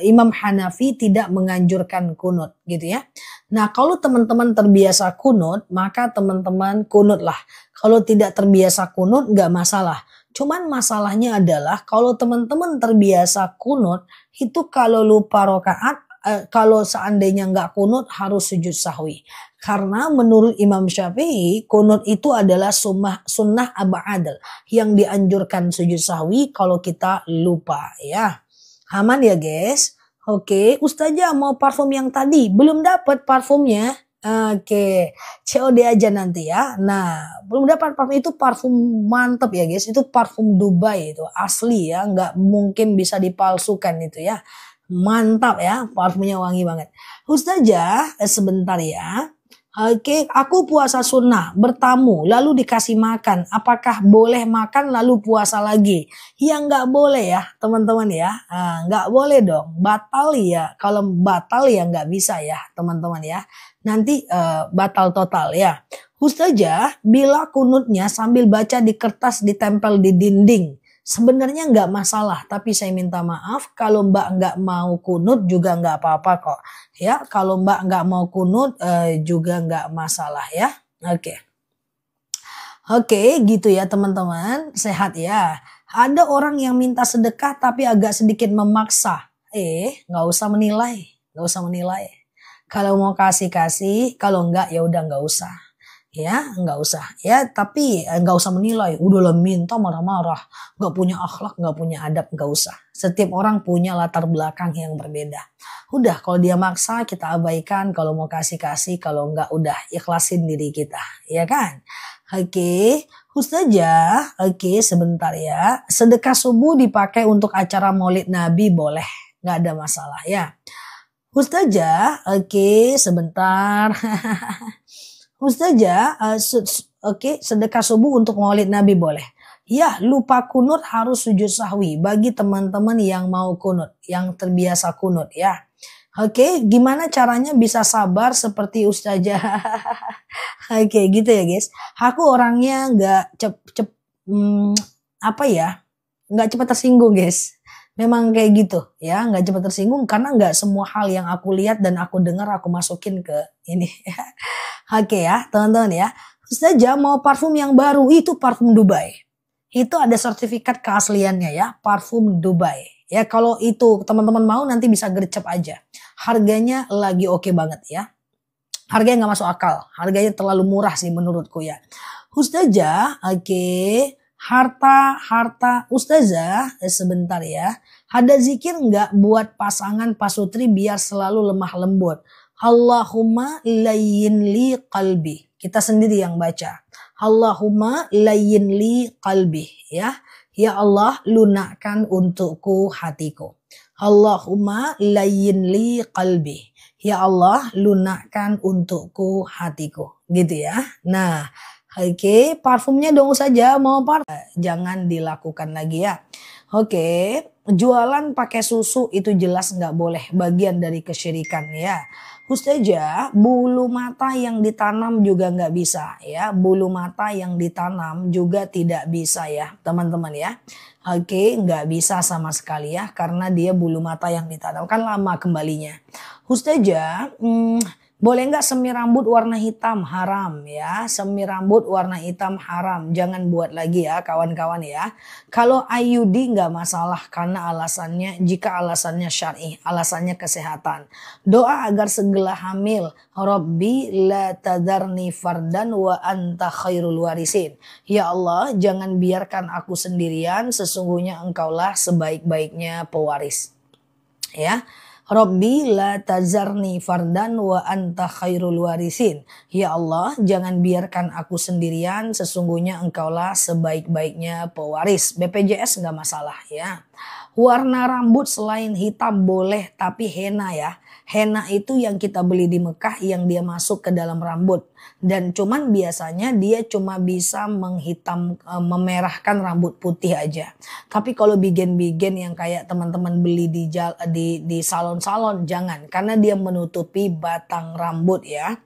Imam Hanafi tidak menganjurkan kunut gitu ya. Nah, kalau teman-teman terbiasa kunut, maka teman-teman kunutlah. Kalau tidak terbiasa kunut nggak masalah. Cuman masalahnya adalah kalau teman-teman terbiasa kunut, itu kalau lupa rokaat, kalau seandainya nggak kunut harus sujud sahwi. Karena menurut Imam Syafi'i, kunut itu adalah sunnah abadal yang dianjurkan sujud sahwi kalau kita lupa ya. Aman ya guys? Oke, Ustazah mau parfum yang tadi, belum dapat parfumnya. Oke, COD aja nanti ya. Nah, belum dapat parfum itu, parfum mantep ya guys. Itu parfum Dubai, itu asli ya, nggak mungkin bisa dipalsukan itu ya. Mantap ya, parfumnya wangi banget. Ustazah, sebentar ya. Oke, aku puasa sunnah, bertamu, lalu dikasih makan. Apakah boleh makan lalu puasa lagi? Ya nggak boleh ya teman-teman ya. Nggak boleh dong, batal ya. Kalau batal ya nggak bisa ya teman-teman ya. Nanti batal total ya. Ustazah, bila kunutnya sambil baca di kertas ditempel di dinding. Sebenarnya nggak masalah, tapi saya minta maaf kalau Mbak nggak mau kunut juga nggak apa-apa kok. Ya, kalau Mbak nggak mau kunut juga nggak masalah ya. Oke, gitu ya teman-teman, sehat ya. Ada orang yang minta sedekah tapi agak sedikit memaksa. Nggak usah menilai, nggak usah menilai. Kalau mau kasih, kalau enggak ya udah nggak usah. Ya, nggak usah. Ya, tapi nggak usah menilai. Udah lah minta marah-marah, nggak punya akhlak, nggak punya adab, nggak usah. Setiap orang punya latar belakang yang berbeda. Udah, kalau dia maksa kita abaikan. Kalau mau kasih, kalau enggak udah ikhlasin diri kita, ya kan? Oke, Ustazah, oke sebentar ya. Sedekah subuh dipakai untuk acara Maulid Nabi boleh, nggak ada masalah ya. Ustazah, oke sebentar. Ustazah, oke sedekah subuh untuk Maulid Nabi boleh. Ya, lupa kunut harus sujud sahwi bagi teman-teman yang mau kunut, yang terbiasa kunut ya. Oke, gimana caranya bisa sabar seperti Ustazah? Oke, gitu ya guys. Aku orangnya nggak apa ya, nggak cepat tersinggung guys. Memang kayak gitu ya, nggak cepat tersinggung karena nggak semua hal yang aku lihat dan aku dengar aku masukin ke ini. Oke ya, teman-teman ya. Ustazah mau parfum yang baru, itu parfum Dubai. Itu ada sertifikat keasliannya ya, parfum Dubai. Ya kalau itu teman-teman mau nanti bisa gercep aja. Harganya lagi oke banget ya. Harganya nggak masuk akal, harganya terlalu murah sih menurutku ya. Ustazah, oke. Harta Ustazah, sebentar ya. Ada zikir nggak buat pasangan pasutri biar selalu lemah lembut? Allahumma layyin li qalbi. Kita sendiri yang baca. Allahumma layyin li qalbi ya. Ya Allah lunakkan untukku hatiku. Allahumma layyin li qalbi. Ya Allah lunakkan untukku hatiku. Gitu ya. Nah, oke, parfumnya dong saja mau parfum. Jangan dilakukan lagi ya. Oke, jualan pakai susu itu jelas nggak boleh, bagian dari kesyirikan ya. Ustazah, bulu mata yang ditanam juga nggak bisa ya. Bulu mata yang ditanam juga tidak bisa ya teman-teman ya. Oke, nggak bisa sama sekali ya karena dia bulu mata yang ditanam kan lama kembalinya. Ustazah, boleh nggak semi rambut warna hitam? Haram ya. Semi rambut warna hitam haram. Jangan buat lagi ya kawan-kawan ya. Kalau IUD nggak masalah karena jika alasannya syar'i, alasannya kesehatan. Doa agar segera hamil. Rabbi la tadarni fardan wa anta khairul warisin. Ya Allah, jangan biarkan aku sendirian, sesungguhnya engkaulah sebaik-baiknya pewaris. Ya. Rabbi la tazarni fardan wa anta khairul warisin. Ya Allah, jangan biarkan aku sendirian, sesungguhnya engkaulah sebaik-baiknya pewaris. BPJS nggak masalah ya. Warna rambut selain hitam boleh, tapi henna ya. Henna itu yang kita beli di Mekah yang dia masuk ke dalam rambut. Dan cuman biasanya dia cuma bisa memerahkan rambut putih aja. Tapi kalau bigen-bigen yang kayak teman-teman beli di salon-salon jangan. Karena dia menutupi batang rambut ya.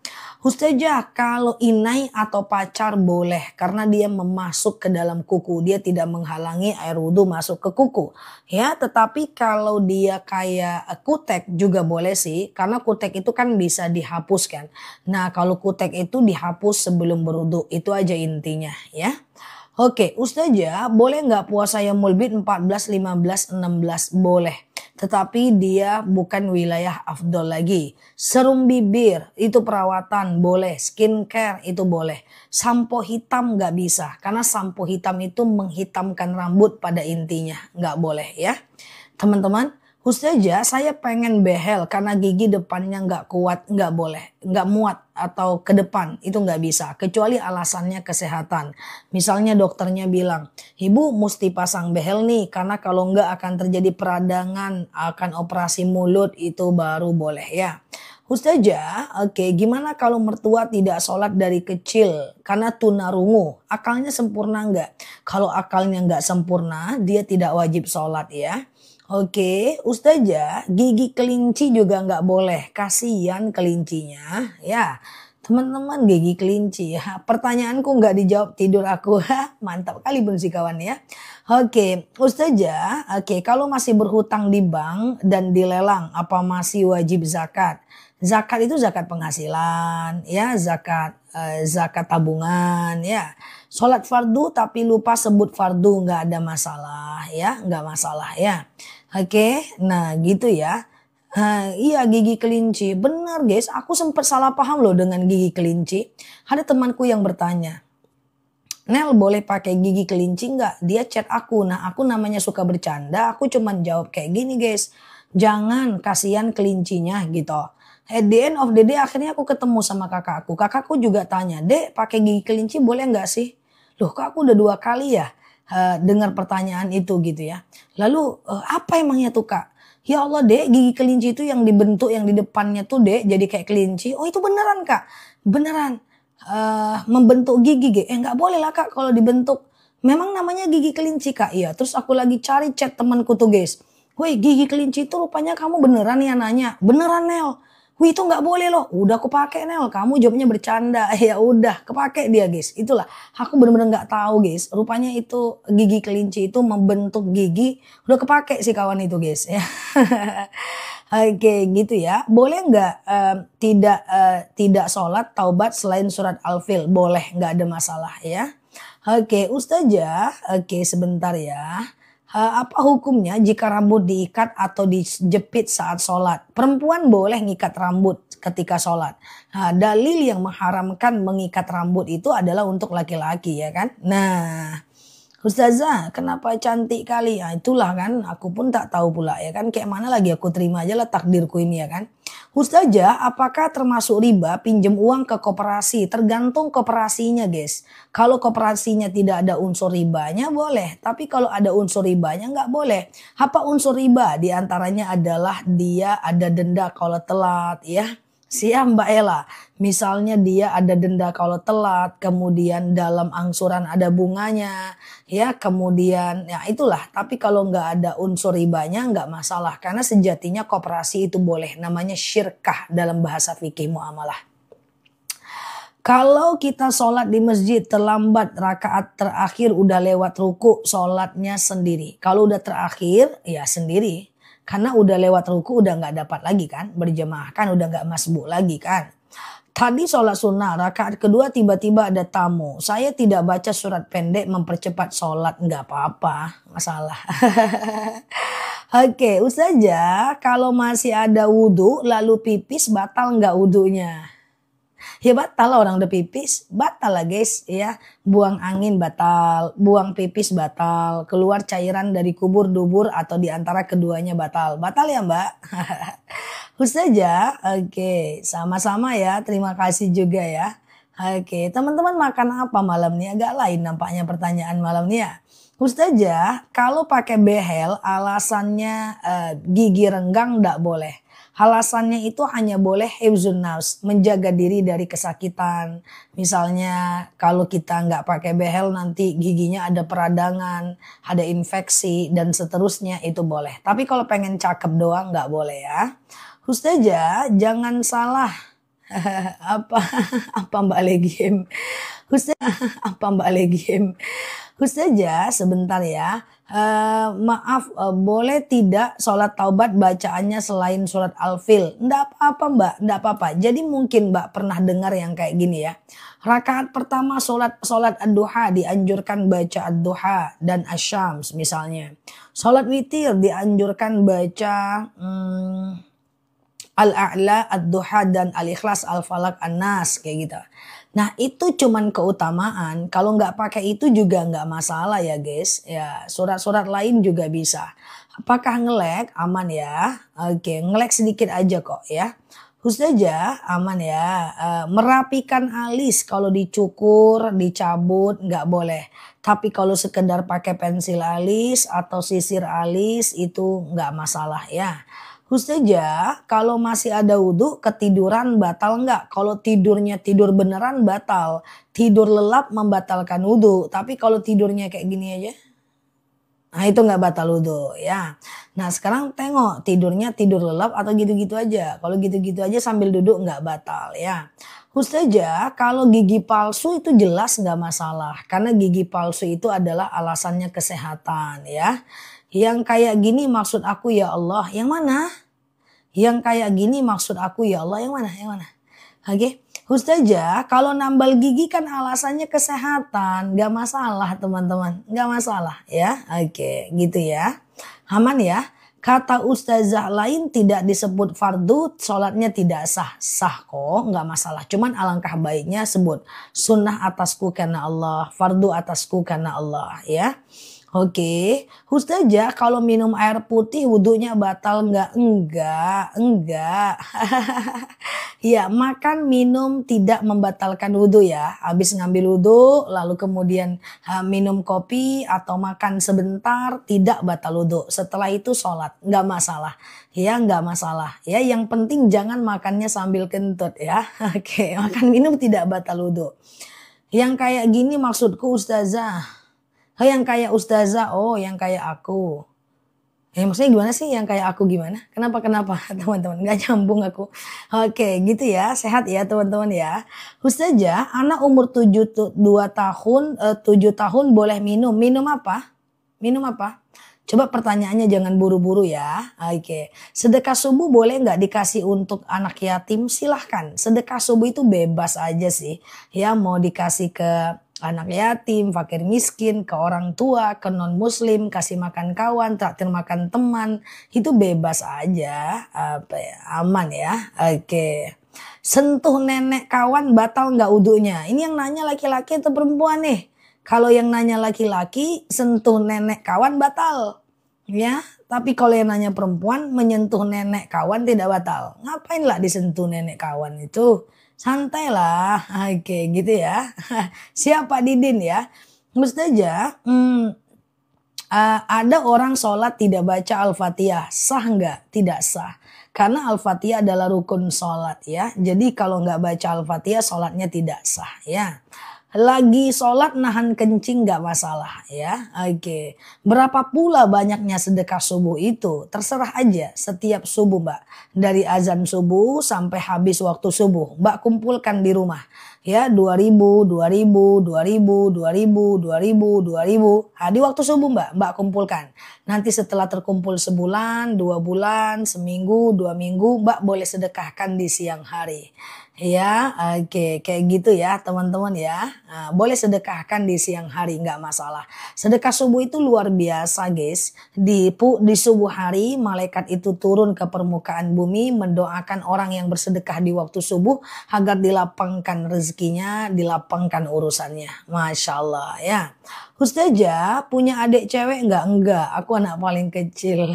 Ustazah, kalau inai atau pacar boleh karena dia memasuk ke dalam kuku, dia tidak menghalangi air wudhu masuk ke kuku. Ya, tetapi kalau dia kayak kutek juga boleh sih, karena kutek itu kan bisa dihapuskan. Nah, kalau kutek itu dihapus sebelum berwudhu, itu aja intinya ya. Oke, Ustazah, boleh nggak puasa Yaumul Bid 14, 15, 16? Boleh. Tetapi dia bukan wilayah afdol lagi. Serum bibir itu perawatan boleh. Skincare itu boleh. Sampo hitam nggak bisa. Karena sampo hitam itu menghitamkan rambut pada intinya. Nggak boleh ya. Teman-teman, Ustazah, saya pengen behel karena gigi depannya nggak kuat, nggak boleh, nggak muat atau ke depan, itu nggak bisa. Kecuali alasannya kesehatan. Misalnya dokternya bilang, ibu mesti pasang behel nih karena kalau nggak akan terjadi peradangan, akan operasi mulut, itu baru boleh ya. Ustazah, oke, gimana kalau mertua tidak sholat dari kecil karena tunarungu, akalnya sempurna nggak? Kalau akalnya nggak sempurna, dia tidak wajib sholat ya. Oke, Ustazah, gigi kelinci juga nggak boleh. Kasihan kelincinya. Ya, teman-teman gigi kelinci ya. Pertanyaanku nggak dijawab, tidur aku. Mantap kali bun si kawan ya. Oke, Ustazah, oke, kalau masih berhutang di bank dan dilelang, apa masih wajib zakat? Zakat itu zakat penghasilan, ya zakat zakat tabungan ya. Sholat fardu tapi lupa sebut fardu nggak ada masalah ya, nggak masalah ya. Oke, nah gitu ya. Iya gigi kelinci, benar guys, aku sempat salah paham loh dengan gigi kelinci. Ada temanku yang bertanya, Nel boleh pakai gigi kelinci nggak? Dia chat aku. Nah aku namanya suka bercanda. Aku cuman jawab kayak gini guys. Jangan, kasihan kelincinya gitu. At the end of the day akhirnya aku ketemu sama kakakku. Kakakku juga tanya, Dek pakai gigi kelinci boleh nggak sih? Loh kok aku udah 2 kali ya dengar pertanyaan itu gitu ya. Lalu apa emangnya tuh kak? Ya Allah dek, gigi kelinci itu yang dibentuk yang di depannya tuh dek jadi kayak kelinci. Oh itu beneran kak? Beneran. Membentuk gigi. Nggak boleh lah kak kalau dibentuk. Memang namanya gigi kelinci kak. Iya. Terus aku lagi cari chat temanku tuh guys. Woi gigi kelinci itu rupanya kamu beneran ya nanya. Beneran Nel. Wih itu nggak boleh loh. Udah aku pakai Nel. Kamu jawabnya bercanda. Ya udah kepake dia guys. Itulah. Aku bener-bener nggak tahu guys. Rupanya itu gigi kelinci itu membentuk gigi. Udah kepake sih kawan itu guys. Ya. Oke gitu ya. Boleh nggak tidak sholat taubat selain surat Al-Fil? Boleh, nggak ada masalah ya. Oke Ustazah, oke sebentar ya. Apa hukumnya jika rambut diikat atau dijepit saat sholat? Perempuan boleh ngikat rambut ketika sholat. Nah, dalil yang mengharamkan mengikat rambut itu adalah untuk laki-laki ya kan. Nah Ustazah, kenapa cantik kali? Nah, itulah kan, aku pun tak tahu pula ya kan. Kayak mana lagi aku terima aja lah takdirku ini ya kan. Ustazah, apakah termasuk riba pinjam uang ke koperasi? Tergantung koperasinya guys. Kalau koperasinya tidak ada unsur ribanya boleh. Tapi kalau ada unsur ribanya nggak boleh. Apa unsur riba? Di antaranya adalah dia ada denda kalau telat ya. Siap Mbak Ella, misalnya dia ada denda kalau telat, kemudian dalam angsuran ada bunganya, ya kemudian ya itulah. Tapi kalau nggak ada unsur ribanya nggak masalah, karena sejatinya koperasi itu boleh, namanya syirkah dalam bahasa fikih muamalah. Kalau kita sholat di masjid terlambat rakaat terakhir udah lewat ruku, sholatnya sendiri. Kalau udah terakhir ya sendiri. Karena udah lewat ruku udah nggak dapat lagi kan. Berjemaah kan udah nggak masbuk lagi kan. Tadi sholat sunnah rakaat kedua tiba-tiba ada tamu. Saya tidak baca surat pendek mempercepat sholat. Nggak apa-apa masalah. Oke Ustazah kalau masih ada wudhu lalu pipis batal nggak wudhunya? Ya batal lah orang udah pipis, batal lah guys ya. Buang angin batal, buang pipis batal, keluar cairan dari kubur dubur atau di antara keduanya batal. Batal ya mbak? Ustazah, oke sama-sama ya terima kasih juga ya. Oke teman-teman makan apa malam ini? Agak lain nampaknya pertanyaan malam ini ya. Ustazah kalau pakai behel alasannya gigi renggang nggak boleh. Alasannya itu hanya boleh hifzun nafs, menjaga diri dari kesakitan. Misalnya kalau kita nggak pakai behel nanti giginya ada peradangan, ada infeksi dan seterusnya itu boleh. Tapi kalau pengen cakep doang nggak boleh ya. Ustazah jangan salah. apa apa Mbak Legim? Apa Mbak Legim? Ustazah sebentar ya. Maaf boleh tidak sholat taubat bacaannya selain surat Al-Fil? Nggak apa-apa mbak, nggak apa-apa. Jadi mungkin mbak pernah dengar yang kayak gini ya. Rakaat pertama sholat ad-duha dianjurkan baca ad-duha dan asyams misalnya. Sholat witir dianjurkan baca Al-A'la, Ad-Duha dan Al-Ikhlas, Al-Falaq, An-Nas kayak gitu. Nah itu cuman keutamaan. Kalau nggak pakai itu juga nggak masalah ya guys. Ya surat-surat lain juga bisa. Apakah ngelek? Aman ya. Oke ngelek sedikit aja kok ya. Ustazah aman ya. Merapikan alis kalau dicukur, dicabut nggak boleh. Tapi kalau sekedar pakai pensil alis atau sisir alis itu nggak masalah ya. Ustazah, kalau masih ada wudhu ketiduran batal nggak? Kalau tidurnya tidur beneran batal. Tidur lelap membatalkan wudhu. Tapi kalau tidurnya kayak gini aja, nah itu nggak batal wudhu ya. Nah sekarang tengok tidurnya tidur lelap atau gitu-gitu aja. Kalau gitu-gitu aja sambil duduk nggak batal ya. Ustazah, kalau gigi palsu itu jelas nggak masalah. Karena gigi palsu itu adalah alasannya kesehatan ya. Yang kayak gini maksud aku ya Allah, yang mana? Yang kayak gini maksud aku ya Allah, yang mana? Yang mana? Oke, Ustazah, kalau nambal gigi kan alasannya kesehatan, nggak masalah teman-teman, nggak masalah ya. Oke, gitu ya. Aman ya. Kata ustazah lain tidak disebut fardu, sholatnya tidak sah. Sah kok, nggak masalah. Cuman alangkah baiknya sebut sunnah atasku karena Allah, fardu atasku karena Allah ya. Oke, Ustazah kalau minum air putih wudhunya batal nggak? Enggak. Ya, makan minum tidak membatalkan wudhu ya. Habis ngambil wudhu, lalu kemudian minum kopi atau makan sebentar, tidak batal wudhu. Setelah itu sholat, nggak masalah. Ya, nggak masalah. Ya, yang penting jangan makannya sambil kentut ya. Oke, makan minum tidak batal wudhu. Yang kayak gini maksudku Ustazah. Oh, yang kayak ustazah, oh yang kayak aku. Maksudnya gimana sih yang kayak aku gimana? Kenapa teman-teman? Gak nyambung aku. Oke gitu ya, sehat ya teman-teman ya. Ustazah, anak umur 2 tahun, 7 tahun boleh minum. Minum apa? Minum apa? Coba pertanyaannya jangan buru-buru ya. Oke. Sedekah subuh boleh nggak dikasih untuk anak yatim? Silahkan. Sedekah subuh itu bebas aja sih. Ya mau dikasih ke anak yatim, fakir miskin, ke orang tua, ke non muslim, kasih makan kawan, traktir makan teman, itu bebas aja, aman ya. Oke. Sentuh nenek kawan batal nggak wudunya? Ini yang nanya laki-laki atau perempuan nih? Kalau yang nanya laki-laki, sentuh nenek kawan batal. Ya, tapi kalau yang nanya perempuan, menyentuh nenek kawan tidak batal. Ngapain lah disentuh nenek kawan itu? Santai lah, oke gitu ya. Siapa Didin ya? Ustazah, ada orang sholat tidak baca Al-Fatihah, sah nggak? Tidak sah. Karena Al-Fatihah adalah rukun sholat ya. Jadi kalau nggak baca Al-Fatihah sholatnya tidak sah ya. Lagi sholat nahan kencing nggak masalah ya. Oke. Berapa pula banyaknya sedekah subuh itu? Terserah aja setiap subuh mbak. Dari azan subuh sampai habis waktu subuh. Mbak kumpulkan di rumah. Ya 2000, 2000, 2000, 2000, 2000, 2000. Di waktu subuh mbak kumpulkan. Nanti setelah terkumpul sebulan, 2 bulan, seminggu, 2 minggu, mbak boleh sedekahkan di siang hari. Ya, oke, kayak gitu ya teman-teman ya. Boleh sedekahkan di siang hari, nggak masalah. Sedekah subuh itu luar biasa guys. Di subuh hari malaikat itu turun ke permukaan bumi mendoakan orang yang bersedekah di waktu subuh agar dilapangkan rezekinya, dilapangkan urusannya. Masya Allah ya. Ustazah punya adik cewek nggak? Enggak, aku anak paling kecil.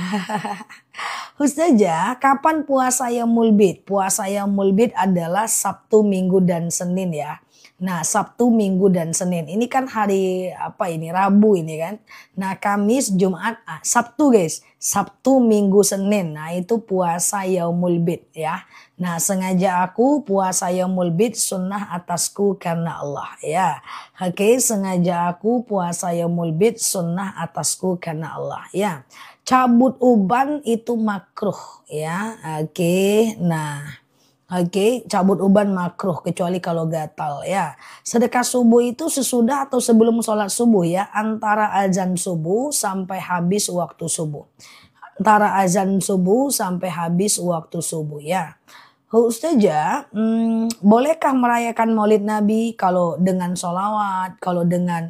Ustazah, kapan puasa Yaumul Bid? Puasa Yaumul Bid adalah Sabtu, Minggu, dan Senin ya. Nah, Sabtu, Minggu, dan Senin. Ini kan hari apa ini? Rabu ini kan. Nah, Kamis, Jumat, Sabtu guys. Sabtu, Minggu, Senin. Nah, itu puasa Yaumul Bid ya. Nah, sengaja aku puasa Yaumul Bid sunnah atasku karena Allah ya. Oke, sengaja aku puasa Yaumul Bid sunnah atasku karena Allah ya. Cabut uban itu makruh ya. Oke. Nah, oke, cabut uban makruh kecuali kalau gatal ya. Sedekah subuh itu sesudah atau sebelum sholat subuh ya. Antara azan subuh sampai habis waktu subuh. Antara azan subuh sampai habis waktu subuh ya. Ustazah, bolehkah merayakan Maulid Nabi kalau dengan sholawat, kalau dengan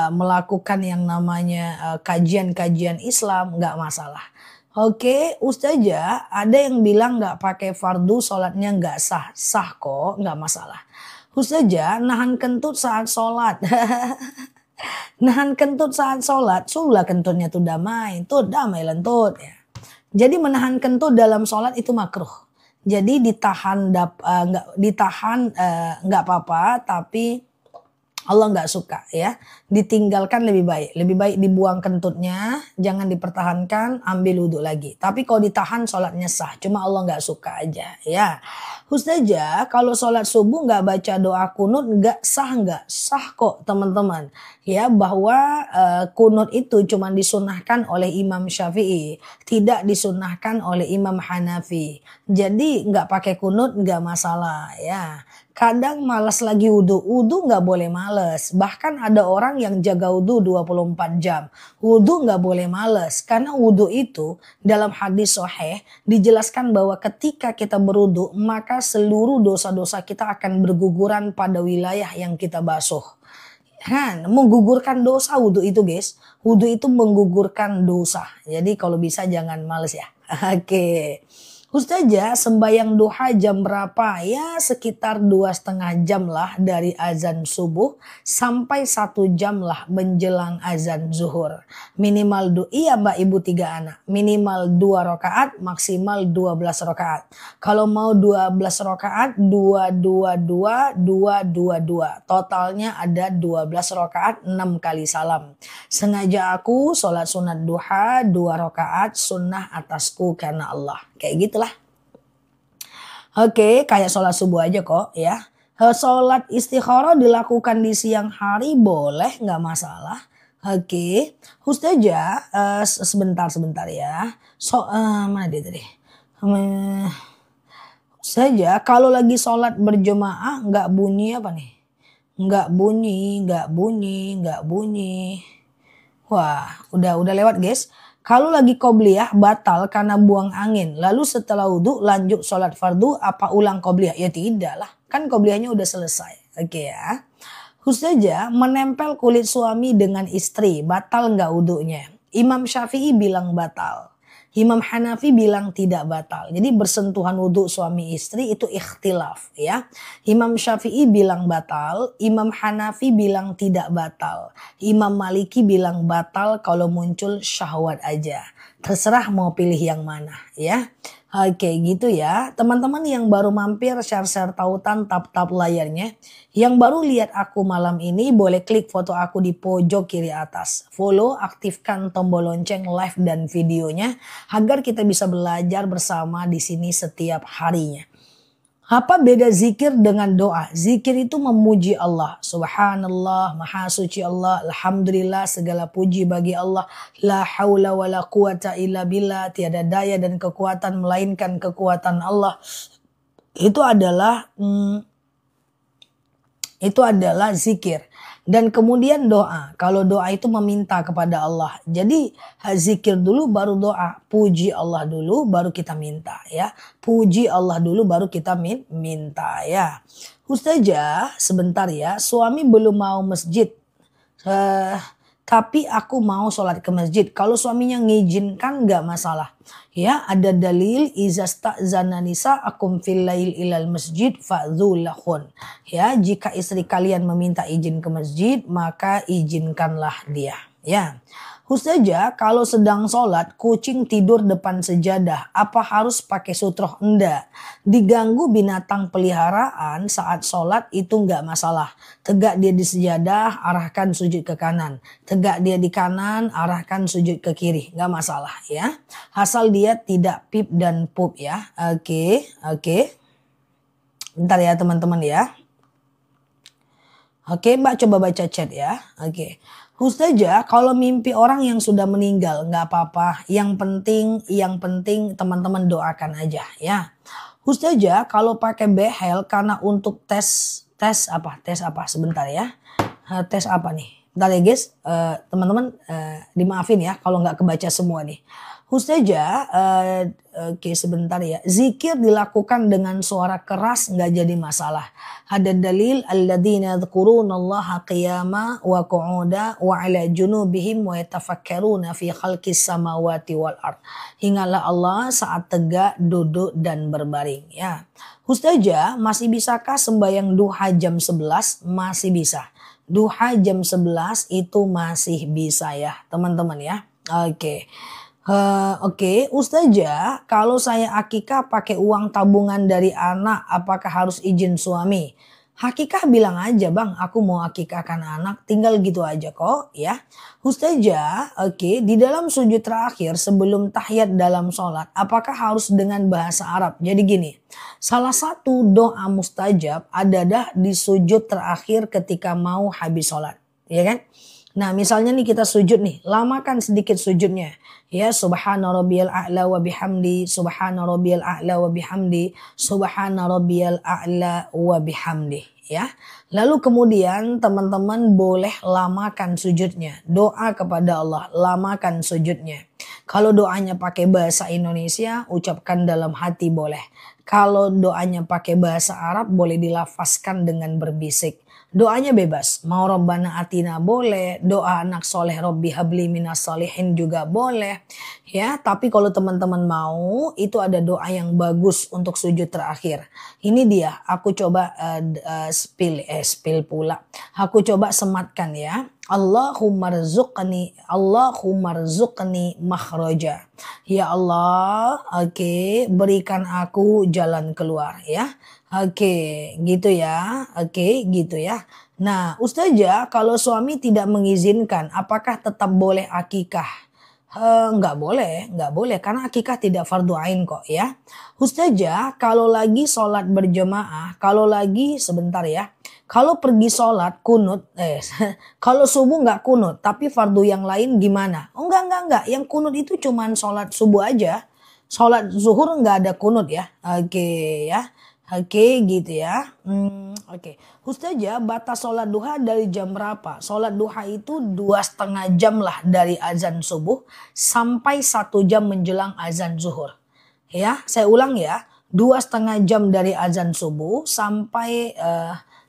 melakukan yang namanya kajian-kajian Islam, nggak masalah. Oke, Ustazah, ada yang bilang nggak pakai fardu, sholatnya nggak sah, sah kok, nggak masalah. Ustazah, nahan kentut saat sholat. Nahan kentut saat sholat, sulah kentutnya tuh damai lentut ya. Jadi menahan kentut dalam sholat itu makruh. Jadi ditahan nggak apa-apa, tapi Allah nggak suka ya. Ditinggalkan lebih baik. Lebih baik dibuang kentutnya, jangan dipertahankan, ambil wudhu lagi. Tapi kalau ditahan sholatnya sah, cuma Allah nggak suka aja ya. Ustazah, kalau sholat subuh nggak baca doa kunut nggak sah? Nggak sah kok teman-teman. Ya, bahwa kunut itu cuma disunahkan oleh Imam Syafi'i, tidak disunahkan oleh Imam Hanafi. Jadi nggak pakai kunut nggak masalah ya. Kadang malas lagi wudhu. Wudhu nggak boleh males. Bahkan ada orang yang jaga wudhu 24 jam. Wudhu nggak boleh males. Karena wudhu itu dalam hadis sahih dijelaskan bahwa ketika kita berwudhu maka seluruh dosa-dosa kita akan berguguran pada wilayah yang kita basuh. Kan, menggugurkan dosa wudhu itu guys. Wudhu itu menggugurkan dosa. Jadi kalau bisa jangan males ya. Oke. Ustazah sembayang duha jam berapa? Ya sekitar 2,5 jam lah dari azan subuh sampai 1 jam lah menjelang azan zuhur. Minimal iya mbak ibu 3 anak. Minimal 2 rakaat maksimal 12 rakaat. Kalau mau 12 rakaat 2, 2, 2, 2, 2, 2. Totalnya ada 12 rakaat 6 kali salam. Sengaja aku sholat sunat duha 2 rakaat sunnah atasku karena Allah. Kayak gitulah. Oke, kayak sholat subuh aja kok ya. Sholat istikharah dilakukan di siang hari boleh, nggak masalah. Oke, Ustazah sebentar ya. Mana dia tadi? Ustazah kalau lagi sholat berjemaah nggak bunyi apa nih? Nggak bunyi. Wah, udah lewat guys. Kalau lagi qobliyah batal karena buang angin. Lalu setelah wudhu lanjut sholat fardu apa ulang qobliyah? Ya tidak lah. Kan qobliyahnya udah selesai. Oke ya. Ustazah menempel kulit suami dengan istri. Batal nggak wudhunya? Imam Syafi'i bilang batal. Imam Hanafi bilang tidak batal. Jadi bersentuhan wudhu suami istri itu ikhtilaf ya. Imam Syafi'i bilang batal, Imam Hanafi bilang tidak batal. Imam Maliki bilang batal kalau muncul syahwat aja. Terserah mau pilih yang mana ya. Oke gitu ya. Teman-teman yang baru mampir share-share tautan tap-tap layarnya. Yang baru lihat aku malam ini boleh klik foto aku di pojok kiri atas. Follow, aktifkan tombol lonceng live dan videonya agar kita bisa belajar bersama di sini setiap harinya. Apa beda zikir dengan doa? Zikir itu memuji Allah. Subhanallah, maha suci Allah. Alhamdulillah, segala puji bagi Allah. La haula wa la quwata illa billah. Tiada daya dan kekuatan melainkan kekuatan Allah. Itu adalah zikir. Dan kemudian doa. Kalau doa itu meminta kepada Allah. Jadi zikir dulu baru doa. Puji Allah dulu baru kita minta ya. Puji Allah dulu baru kita minta ya. Ustazah sebentar ya. Suami belum mau masjid. Tapi aku mau sholat ke masjid. Kalau suaminya ngizinkan nggak masalah. Ya, ada dalil izasta'zana nisa'akum fil lail ilal masjid fa'dzu lahun. Ya, jika istri kalian meminta izin ke masjid, maka izinkanlah dia. Ya. Ustazah, kalau sedang sholat, kucing tidur depan sejadah, apa harus pakai sutroh? Enggak. Diganggu binatang peliharaan saat sholat itu enggak masalah. Tegak dia di sejadah, arahkan sujud ke kanan. Tegak dia di kanan, arahkan sujud ke kiri. Enggak masalah ya. Asal dia tidak pip dan pup ya. Oke. Bentar ya teman-teman ya. Oke, Mbak coba baca chat ya. Oke. Ustazah, kalau mimpi orang yang sudah meninggal nggak apa-apa. Yang penting teman-teman doakan aja ya. Ustazah, kalau pakai behel karena untuk tes apa? Sebentar ya. Tes apa nih? Bentar ya guys. Teman-teman dimaafin ya kalau nggak kebaca semua nih. Ustazah, oke sebentar ya. Zikir dilakukan dengan suara keras nggak jadi masalah. Ada dalil alladzina yadhkurunallaha qiyama wa qu'uda wa 'ala junubihim wa yatafakkaruna fi khalqis samawati wal ard. Ingatlah Allah saat tegak, duduk dan berbaring ya. Ustazah, masih bisakah sembahyang duha jam 11? Masih bisa. Duha jam 11 itu masih bisa ya, teman-teman ya. Oke. Oke, Ustazah, kalau saya akikah pakai uang tabungan dari anak, apakah harus izin suami? Hakikah bilang aja bang, aku mau akikahkan anak, tinggal gitu aja kok ya. Ustazah, oke, di dalam sujud terakhir sebelum tahiyat dalam sholat, apakah harus dengan bahasa Arab? Jadi gini, salah satu doa mustajab adalah di sujud terakhir ketika mau habis sholat, ya kan? Nah, misalnya nih kita sujud nih, lamakan sedikit sujudnya. Ya, subhana rabbiyal a'la wa bihamdi, subhana rabbiyal a'la wa bihamdi, subhana rabbiyal a'la wa bihamdi. Ya. Lalu kemudian teman-teman boleh lamakan sujudnya. Doa kepada Allah, lamakan sujudnya. Kalau doanya pakai bahasa Indonesia, ucapkan dalam hati boleh. Kalau doanya pakai bahasa Arab, boleh dilafazkan dengan berbisik. Doanya bebas, mau Rabbana atina boleh, doa anak soleh Robbi habli minas solihin juga boleh. Ya, tapi kalau teman-teman mau, itu ada doa yang bagus untuk sujud terakhir. Ini dia, aku coba spill pula. Aku coba sematkan ya. Allahumma rzuqni makhraja. Ya Allah, oke, berikan aku jalan keluar ya. Oke, gitu ya. Oke, gitu ya. Nah, Ustazah, kalau suami tidak mengizinkan, apakah tetap boleh akikah? Nggak boleh karena akikah tidak fardu ain kok ya. Ustazah, kalau lagi sholat berjamaah, kalau lagi sebentar ya, kalau pergi sholat kunut, kalau subuh nggak kunut, tapi fardu yang lain gimana? Oh enggak, yang kunut itu cuman sholat subuh aja, sholat zuhur nggak ada kunut ya. Oke ya. Oke gitu ya. Oke. Ustazah, batas sholat duha dari jam berapa? Sholat duha itu 2,5 jam lah dari azan subuh sampai 1 jam menjelang azan zuhur. Ya, saya ulang ya. 2,5 jam dari azan subuh sampai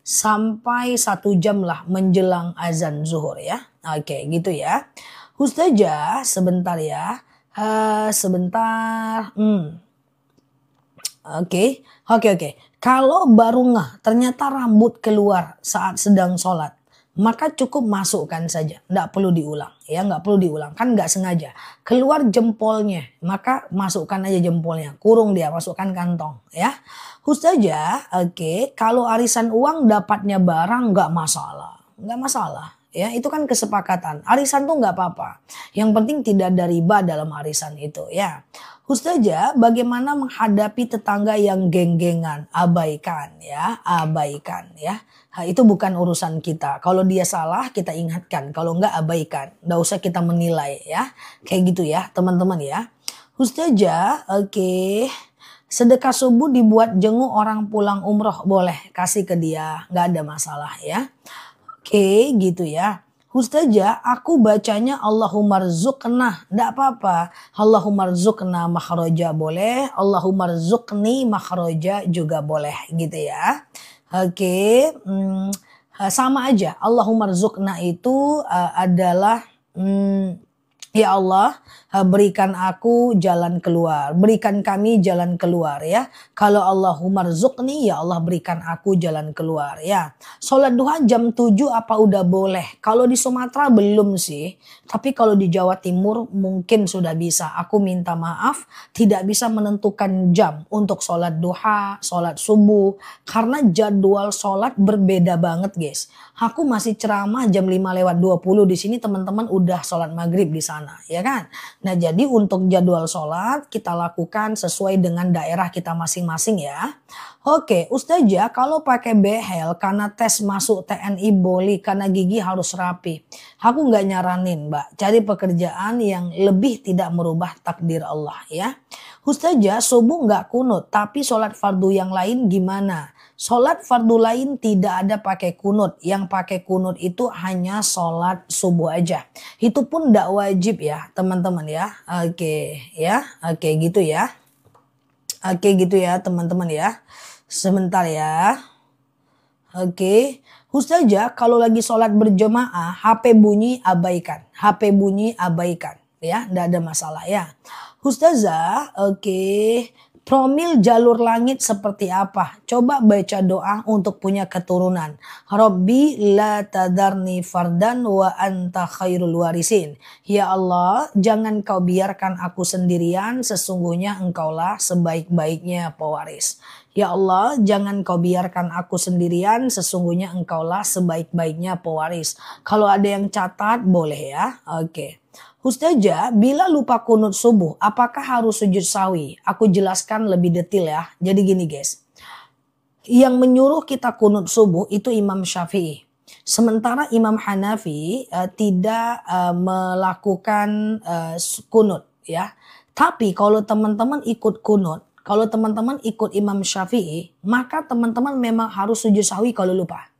1 jam lah menjelang azan zuhur ya. Oke gitu ya. Ustazah, sebentar ya. Sebentar. Oke. Kalau baru ngeh ternyata rambut keluar saat sedang sholat, maka cukup masukkan saja. Nggak perlu diulang. Ya, nggak perlu diulang. Kan nggak sengaja. Keluar jempolnya, maka masukkan aja jempolnya. Kurung dia, masukkan kantong. Ya. Ustazah, oke. Kalau arisan uang dapatnya barang nggak masalah. Nggak masalah. Ya, itu kan kesepakatan. Arisan tuh nggak apa-apa. Yang penting tidak ada riba dalam arisan itu ya. Ustazah, bagaimana menghadapi tetangga yang geng-gengan? Abaikan ya, abaikan ya. Nah, itu bukan urusan kita. Kalau dia salah kita ingatkan, kalau enggak abaikan. Nggak usah kita menilai ya. Kayak gitu ya teman-teman ya. Ustazah, oke. Sedekah subuh dibuat jenguk orang pulang umroh, boleh kasih ke dia, nggak ada masalah ya. Oke gitu ya. Ustazah, aku bacanya Allahumma rzuqna, enggak apa-apa. Allahumma rzuqna makhraja boleh, Allahumma rzuqni makhraja juga boleh gitu ya. Oke, sama aja. Allahumma rzuqna itu adalah ya Allah, berikan aku jalan keluar. Berikan kami jalan keluar ya. Kalau Allahumma rzuqni, ya Allah berikan aku jalan keluar ya. Sholat duha jam 7 apa udah boleh? Kalau di Sumatera belum sih. Tapi kalau di Jawa Timur mungkin sudah bisa. Aku minta maaf tidak bisa menentukan jam untuk sholat duha, sholat subuh. Karena jadwal sholat berbeda banget guys. Aku masih ceramah jam 5:20 di sini, teman-teman udah sholat maghrib di sana. Ya kan? Nah, jadi untuk jadwal sholat kita lakukan sesuai dengan daerah kita masing-masing ya. Oke, Ustazah, kalau pakai behel karena tes masuk TNI boleh karena gigi harus rapi. Aku nggak nyaranin, Mbak. Cari pekerjaan yang lebih tidak merubah takdir Allah ya. Ustazah, subuh nggak kunut, tapi sholat fardu yang lain gimana? Sholat fardu lain tidak ada pakai kunut. Yang pakai kunut itu hanya sholat subuh aja. Itu pun tidak wajib ya teman-teman ya. Oke ya. Oke gitu ya. Oke gitu ya teman-teman ya. Sebentar ya. Oke. Ustazah, kalau lagi sholat berjamaah HP bunyi abaikan. HP bunyi abaikan. Ya, tidak ada masalah ya. Ustazah, oke. Promil jalur langit seperti apa? Coba baca doa untuk punya keturunan. Rabbi la tadarni fardan wa anta khairul warisin. Ya Allah, jangan kau biarkan aku sendirian, sesungguhnya engkaulah sebaik-baiknya pewaris. Ya Allah, jangan kau biarkan aku sendirian, sesungguhnya engkaulah sebaik-baiknya pewaris. Kalau ada yang catat boleh ya. Oke. Ustazah, bila lupa kunut subuh, apakah harus sujud sawi? Aku jelaskan lebih detail ya. Jadi gini guys. Yang menyuruh kita kunut subuh itu Imam Syafi'i. Sementara Imam Hanafi tidak melakukan kunut ya. Tapi kalau teman-teman ikut kunut, kalau teman-teman ikut Imam Syafi'i, maka teman-teman memang harus sujud sahwi kalau lupa.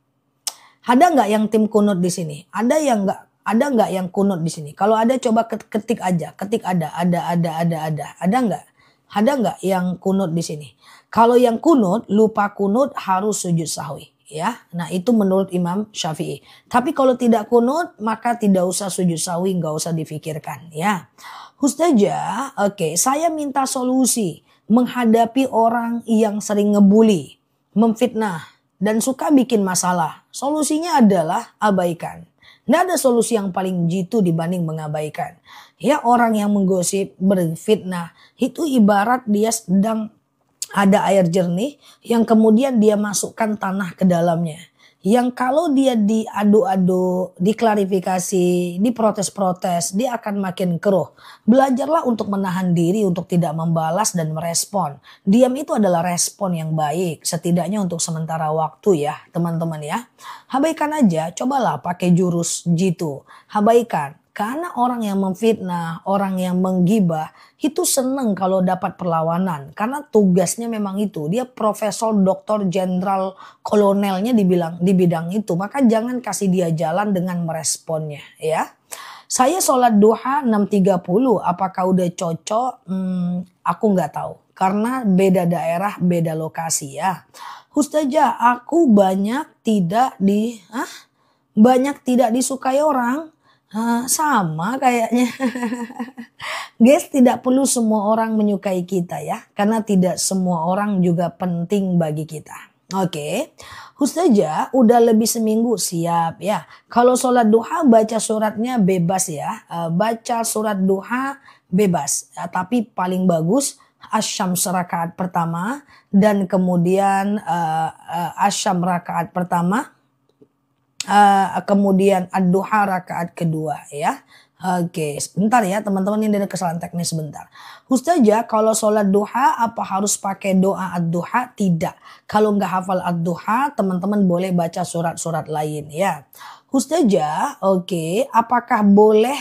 Ada nggak yang tim kunut di sini? Ada yang nggak? Ada nggak yang kunut di sini? Kalau ada coba ketik aja, ketik ada nggak? Ada nggak yang kunut di sini? Kalau yang kunut, lupa kunut harus sujud sahwi. Ya, nah itu menurut Imam Syafi'i. Tapi kalau tidak kunut, maka tidak usah sujud sahwi, nggak usah difikirkan. Ya, Ustazah, oke, saya minta solusi menghadapi orang yang sering ngebully, memfitnah, dan suka bikin masalah. Solusinya adalah abaikan. Nggak ada solusi yang paling jitu dibanding mengabaikan. Ya, orang yang menggosip, berfitnah, itu ibarat dia sedang ada air jernih yang kemudian dia masukkan tanah ke dalamnya. Yang kalau dia diadu-adu, diklarifikasi, diprotes-protes, dia akan makin keruh. Belajarlah untuk menahan diri, untuk tidak membalas dan merespon. Diam itu adalah respon yang baik, setidaknya untuk sementara waktu ya teman-teman ya. Abaikan aja, cobalah pakai jurus jitu. Abaikan. Karena orang yang memfitnah, orang yang menggibah, itu seneng kalau dapat perlawanan. Karena tugasnya memang itu. Dia profesor, doktor, jenderal, kolonelnya di bidang itu. Maka jangan kasih dia jalan dengan meresponnya ya. Saya sholat duha 6.30. Apakah udah cocok? Aku nggak tahu. Karena beda daerah, beda lokasi ya. Ustazah, aku banyak tidak disukai orang. Sama kayaknya. Guys, tidak perlu semua orang menyukai kita ya. Karena tidak semua orang juga penting bagi kita. Oke. Ustazah, udah lebih seminggu siap ya. Kalau sholat duha baca suratnya bebas ya. Baca surat duha bebas. Tapi paling bagus Asy-Syams rakaat pertama. Dan kemudian Asy-Syams rakaat pertama. Kemudian ad-duha rakaat kedua ya. Oke, sebentar ya teman-teman, ini ada kesalahan teknis sebentar. Ustazah, kalau sholat duha apa harus pakai doa ad-duha? Tidak. Kalau nggak hafal ad-duha, teman-teman boleh baca surat-surat lain ya. Ustazah, oke, apakah boleh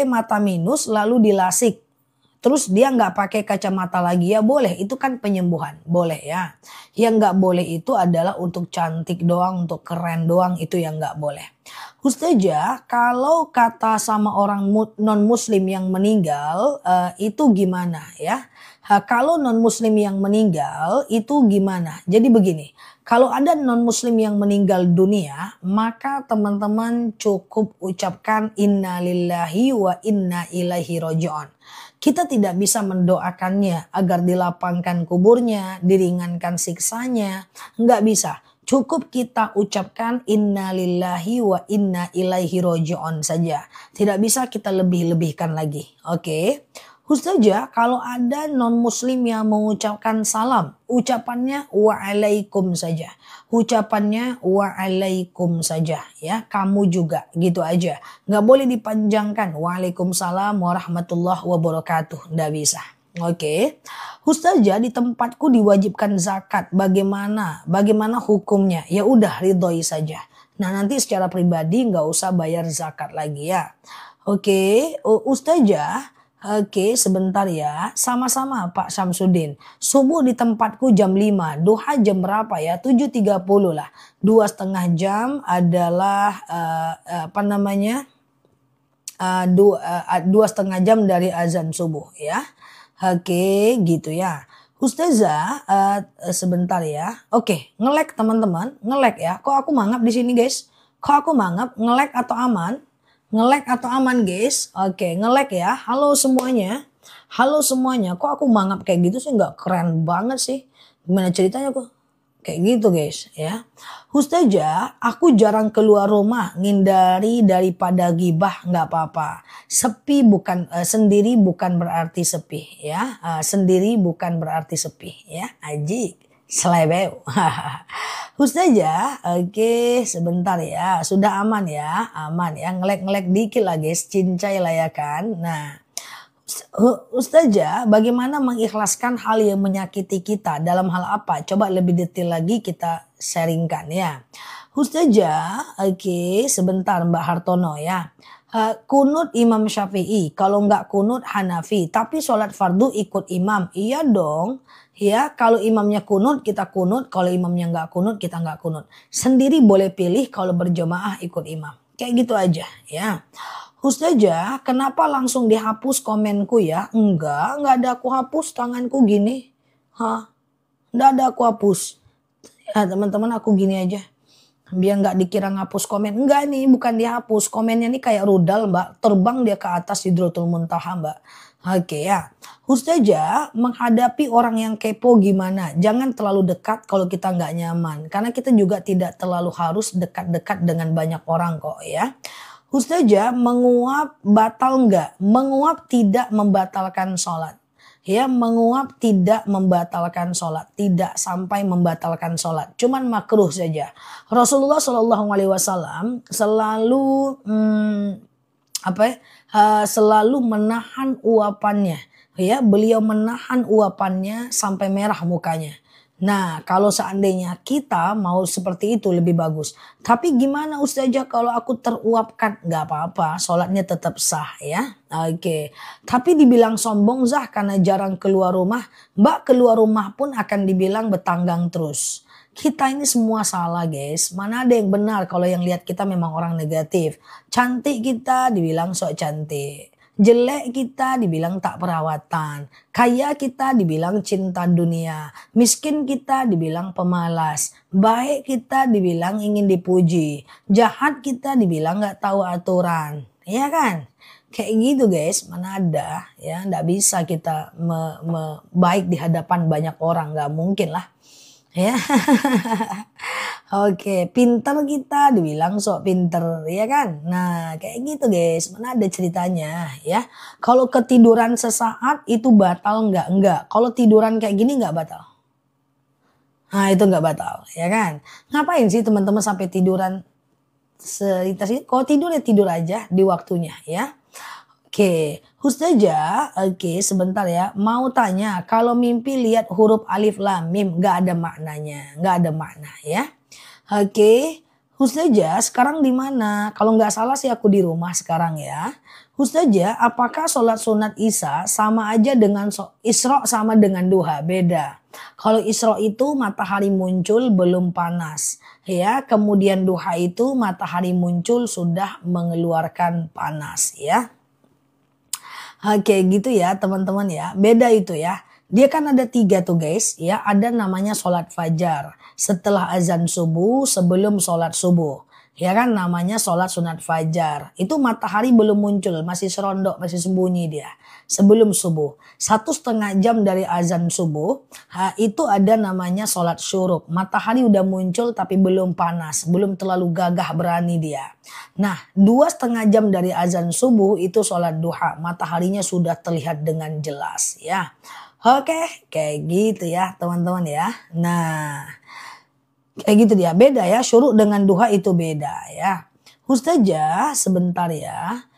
mata minus lalu dilasik? Terus dia nggak pakai kacamata lagi ya boleh, itu kan penyembuhan, boleh ya. Yang nggak boleh itu adalah untuk cantik doang, untuk keren doang, itu yang nggak boleh. Ustazah, kalau kata sama orang non muslim yang meninggal itu gimana ya? Kalau non muslim yang meninggal itu gimana? Jadi begini, kalau ada non muslim yang meninggal dunia, maka teman-teman cukup ucapkan innalillahi wa inna ilaihi raji'un. Kita tidak bisa mendoakannya agar dilapangkan kuburnya, diringankan siksanya. Enggak bisa. Cukup kita ucapkan innalillahi wa inna ilaihi raji'un saja. Tidak bisa kita lebih-lebihkan lagi. Oke. Ustazah, kalau ada non-muslim yang mengucapkan salam, ucapannya wa'alaikum saja. Ucapannya wa'alaikum saja ya, kamu juga gitu aja. Nggak boleh dipanjangkan wa'alaikumussalam warahmatullahi wabarakatuh, nggak bisa. Oke. Ustazah, di tempatku diwajibkan zakat, bagaimana hukumnya? Ya udah, ridhoi saja. Nah nanti secara pribadi nggak usah bayar zakat lagi ya. Oke, Ustazah. Oke, sebentar ya. Sama-sama Pak Syamsuddin. Subuh di tempatku jam 5. Duha jam berapa ya? 7.30 lah. 2,5 jam adalah 2,5 jam dari azan subuh ya. Oke, gitu ya. Ustazah, sebentar ya. Oke, ngelek teman-teman. Ngelek ya. Kok aku mangap di sini guys? Kok aku mangap? Ngelek atau aman? Ngelek atau aman guys? Oke, ngelek ya. Halo semuanya. Halo semuanya. Kok aku mangap kayak gitu sih? Nggak keren banget sih. Gimana ceritanya kok? Kayak gitu guys ya. Ustazah, aku jarang keluar rumah. Ngindari daripada gibah, nggak apa-apa. Sendiri bukan berarti sepi ya. Sendiri bukan berarti sepi ya. Ajik. Selebeu. Ustazah, oke sebentar ya. Sudah aman ya. Aman ya. Ngelek-ngelek dikit lah guys. Cincai lah ya kan. Nah. Ustazah, bagaimana mengikhlaskan hal yang menyakiti kita? Dalam hal apa? Coba lebih detail lagi kita sharingkan ya. Ustazah, oke, sebentar Mbak Hartono ya. Kunut Imam Syafi'i, kalau nggak kunut Hanafi, tapi sholat fardu ikut imam. Iya dong. Ya, kalau imamnya kunut kita kunut, kalau imamnya nggak kunut kita nggak kunut. Sendiri boleh pilih, kalau berjamaah ikut imam. Kayak gitu aja ya. Ustazah, kenapa langsung dihapus komenku ya? Enggak ada aku hapus, tanganku gini. Hah, enggak ada aku hapus. Ya teman-teman, aku gini aja. Biar nggak dikira ngapus komen. Enggak nih, bukan dihapus. Komennya nih kayak rudal Mbak. Terbang dia ke atas Sidratul Muntaha Mbak. Oke ya. Ustazah, menghadapi orang yang kepo gimana? Jangan terlalu dekat kalau kita nggak nyaman. Karena kita juga tidak terlalu harus dekat-dekat dengan banyak orang kok ya. Ustazah, menguap batal enggak? Menguap tidak membatalkan sholat. Ya, menguap tidak membatalkan sholat. Tidak sampai membatalkan sholat. Cuman makruh saja. Rasulullah SAW selalu selalu menahan uapannya. Ya, beliau menahan uapannya sampai merah mukanya. Nah, kalau seandainya kita mau seperti itu lebih bagus. Tapi gimana Ustazah kalau aku teruapkan? Gak apa-apa, sholatnya tetap sah ya. Oke. Tapi dibilang sombong Zah karena jarang keluar rumah. Mbak keluar rumah pun akan dibilang betanggang terus. Kita ini semua salah guys. Mana ada yang benar kalau yang lihat kita memang orang negatif. Cantik kita dibilang sok cantik. Jelek kita dibilang tak perawatan. Kaya kita dibilang cinta dunia. Miskin kita dibilang pemalas. Baik kita dibilang ingin dipuji. Jahat kita dibilang gak tahu aturan. Iya kan? Kayak gitu guys. Mana ada ya. Gak bisa kita baik di hadapan banyak orang. Gak mungkin lah. Ya. Oke, pinter kita dibilang sok pinter, ya kan? Nah, kayak gitu guys. Mana ada ceritanya, ya? Kalau ketiduran sesaat itu batal enggak? Enggak. Kalau tiduran kayak gini enggak batal. Nah, itu enggak batal, ya kan? Ngapain sih teman-teman sampai tiduran selintas ini? Kalau tidur ya tidur aja di waktunya, ya. Oke, Ustazah, oke sebentar ya. Mau tanya, kalau mimpi lihat huruf alif lam mim nggak ada maknanya, nggak ada makna ya. Oke, Ustazah sekarang di mana? Kalau nggak salah sih aku di rumah sekarang ya. Ustazah, apakah sholat sunat Isya sama aja dengan Isra sama dengan duha? Beda. Kalau Isra itu matahari muncul belum panas ya. Kemudian duha itu matahari muncul sudah mengeluarkan panas ya. Oke gitu ya teman-teman ya. Beda itu ya. Dia kan ada 3 tuh guys ya. Ada namanya sholat fajar. Setelah azan subuh, sebelum sholat subuh. Ya kan namanya sholat sunat fajar. Itu matahari belum muncul. Masih serondok, masih sembunyi dia. Sebelum subuh. 1,5 jam dari azan subuh. Itu ada namanya sholat syuruk. Matahari udah muncul tapi belum panas. Belum terlalu gagah berani dia. Nah 2,5 jam dari azan subuh itu sholat duha. Mataharinya sudah terlihat dengan jelas ya. Oke kayak gitu ya teman-teman ya. Nah kayak gitu dia. Beda ya. Syuruk dengan duha itu beda ya. Ustazah sebentar ya.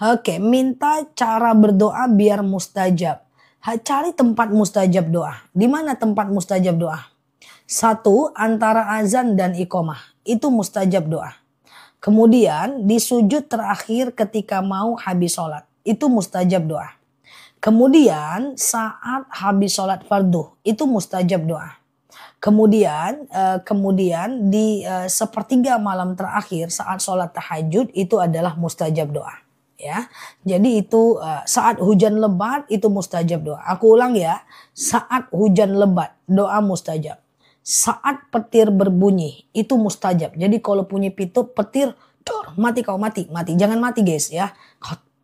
Oke, minta cara berdoa biar mustajab. Cari tempat mustajab doa. Di mana tempat mustajab doa? 1, antara azan dan iqomah. Itu mustajab doa. Kemudian di sujud terakhir ketika mau habis sholat. Itu mustajab doa. Kemudian saat habis sholat fardu. Itu mustajab doa. Kemudian di sepertiga malam terakhir saat sholat tahajud itu adalah mustajab doa. Ya, jadi itu saat hujan lebat itu mustajab doa. Aku ulang ya, saat hujan lebat doa mustajab. Saat petir berbunyi itu mustajab. Jadi kalau bunyi petir, tor, mati kau mati. Jangan mati guys ya.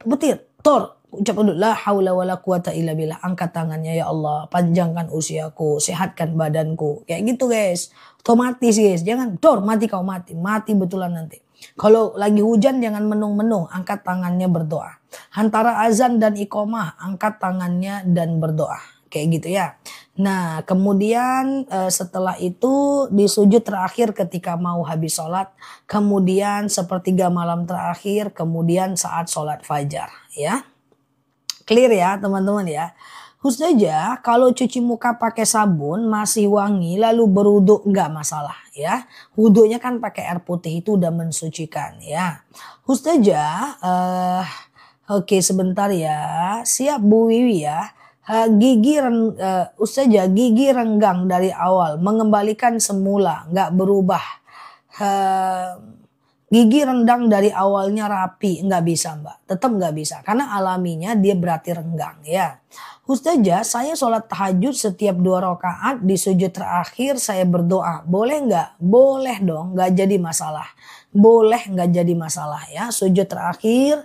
Petir, tor, ucap dulu la haula wala quwata illa billah. Angkat tangannya ya Allah, panjangkan usiaku, sehatkan badanku. Kayak gitu guys. Otomatis guys, jangan tor, mati kau mati. Mati betulan nanti. Kalau lagi hujan jangan menung-menung, angkat tangannya berdoa. Antara azan dan iqomah, angkat tangannya dan berdoa. kayak gitu ya. Nah kemudian setelah itu di sujud terakhir ketika mau habis sholat, kemudian sepertiga malam terakhir, kemudian saat sholat fajar ya. Clear ya teman-teman ya. Khusus aja kalau cuci muka pakai sabun masih wangi lalu berwudu nggak masalah ya. Wudunya kan pakai air putih itu udah mensucikan ya. Khusus aja oke sebentar ya. Siap Bu Wiwi ya. Gigi renggang dari awal mengembalikan semula nggak berubah. Gigi rendang dari awalnya rapi, nggak bisa Mbak, tetap nggak bisa karena alaminya dia berarti renggang ya. Ustazah, saya sholat tahajud setiap 2 rakaat di sujud terakhir saya berdoa, boleh nggak? Boleh dong, nggak jadi masalah. Boleh nggak jadi masalah ya. Sujud terakhir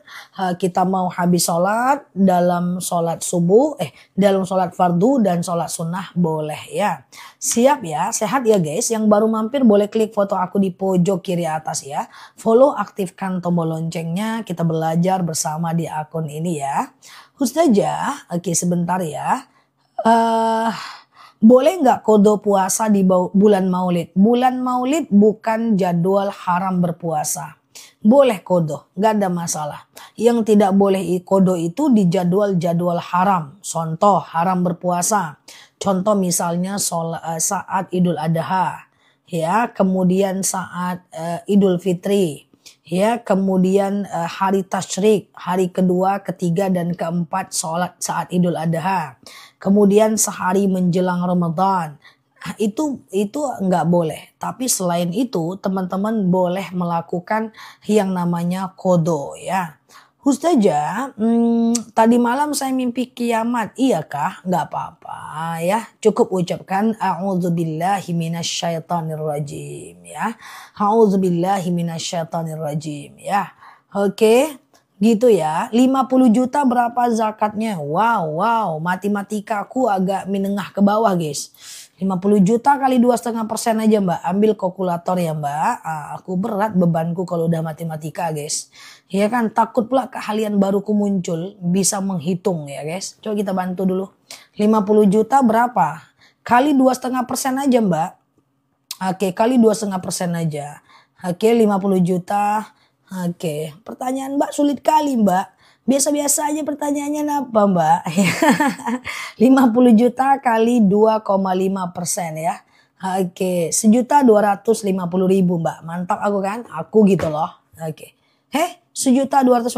kita mau habis sholat dalam sholat subuh, dalam sholat fardu dan sholat sunnah boleh ya. Siap ya, sehat ya guys. Yang baru mampir boleh klik foto aku di pojok kiri atas ya. Follow, aktifkan tombol loncengnya. Kita belajar bersama di akun ini ya. Ustazah, oke sebentar ya. Boleh nggak kodo puasa di bulan Maulid? Bulan Maulid bukan jadwal haram berpuasa. Boleh kodo, nggak ada masalah. Yang tidak boleh kodo itu di jadwal-jadwal haram. Contoh haram berpuasa. Contoh misalnya saat Idul Adha, ya, kemudian saat Idul Fitri, ya, kemudian hari tasyrik, hari kedua, ketiga dan keempat sholat saat Idul Adha. Kemudian sehari menjelang Ramadan. Itu nggak boleh. Tapi selain itu teman-teman boleh melakukan yang namanya kodo ya. Ustazah, tadi malam saya mimpi kiamat. Iyakah? Nggak apa-apa ya. Cukup ucapkan a'udzubillahi minasyaitonirrajim ya. A'udzubillahi minasyaitonirrajim ya. Oke. Gitu ya, 50 juta berapa zakatnya? Wow, matematika aku agak menengah ke bawah guys. 50 juta kali 2,5% aja Mbak. Ambil kalkulator ya Mbak. Aku berat bebanku kalau udah matematika guys. Ya kan, takut pula keahlian baruku muncul. Bisa menghitung ya guys. Coba kita bantu dulu. 50 juta berapa? Kali 2,5% aja Mbak. Oke, kali 2,5% aja. Oke, 50 juta. Oke, pertanyaan Mbak sulit kali Mbak. Biasa-biasa aja pertanyaannya apa Mbak? 50 juta kali 2,5% ya. Oke, 1.250.000 Mbak. Mantap aku kan? Aku gitu loh. Oke. 1.250.000,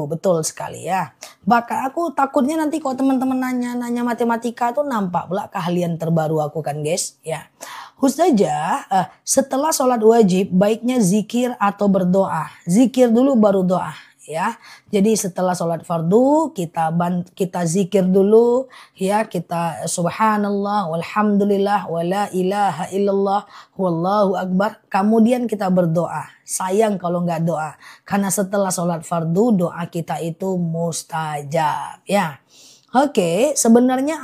betul sekali ya. Bahkan aku takutnya nanti kalau teman-teman nanya matematika tuh nampak pula keahlian terbaru aku kan guys ya. Ustazah, setelah sholat wajib baiknya zikir atau berdoa. Zikir dulu baru doa ya. Jadi setelah sholat fardu kita zikir dulu ya. Kita subhanallah walhamdulillah wala ilaha illallah wallahu akbar. Kemudian kita berdoa. Sayang kalau nggak doa. Karena setelah sholat fardu doa kita itu mustajab ya. Oke, sebenarnya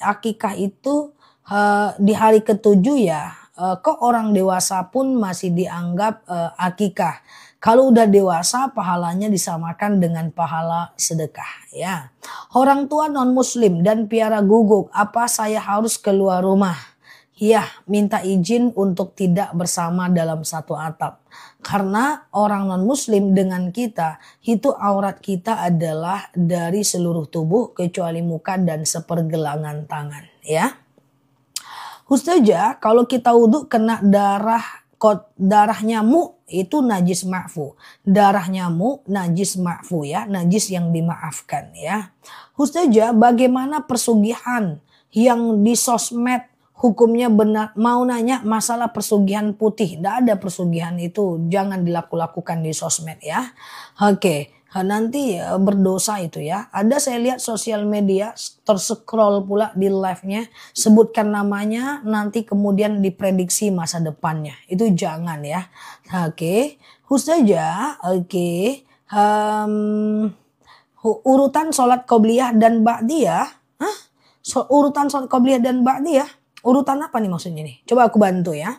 akikah itu di hari ke-7 ya, kok orang dewasa pun masih dianggap akikah. Kalau udah dewasa pahalanya disamakan dengan pahala sedekah ya. Orang tua non muslim dan piara guguk, apa saya harus keluar rumah? Ya, minta izin untuk tidak bersama dalam satu atap. Karena orang non muslim dengan kita, itu aurat kita adalah dari seluruh tubuh kecuali muka dan sepergelangan tangan ya. Ustazah, kalau kita wudhu kena darah nyamuk itu najis ma'fu. Darah nyamuk najis ma'fu ya, najis yang dimaafkan ya. Ustazah, bagaimana persugihan yang di sosmed hukumnya benar? Mau nanya masalah persugihan putih. Tidak ada persugihan itu, jangan dilakukan di sosmed ya. Oke. Nanti berdosa itu ya. Ada saya lihat sosial media terscroll pula di live-nya. Sebutkan namanya nanti kemudian diprediksi masa depannya. Itu jangan ya. Oke. Ustazah. Oke. Urutan sholat qobliyah dan ba'diyah. Urutan sholat qobliyah dan ba'diyah. Urutan apa nih maksudnya nih? Coba aku bantu ya.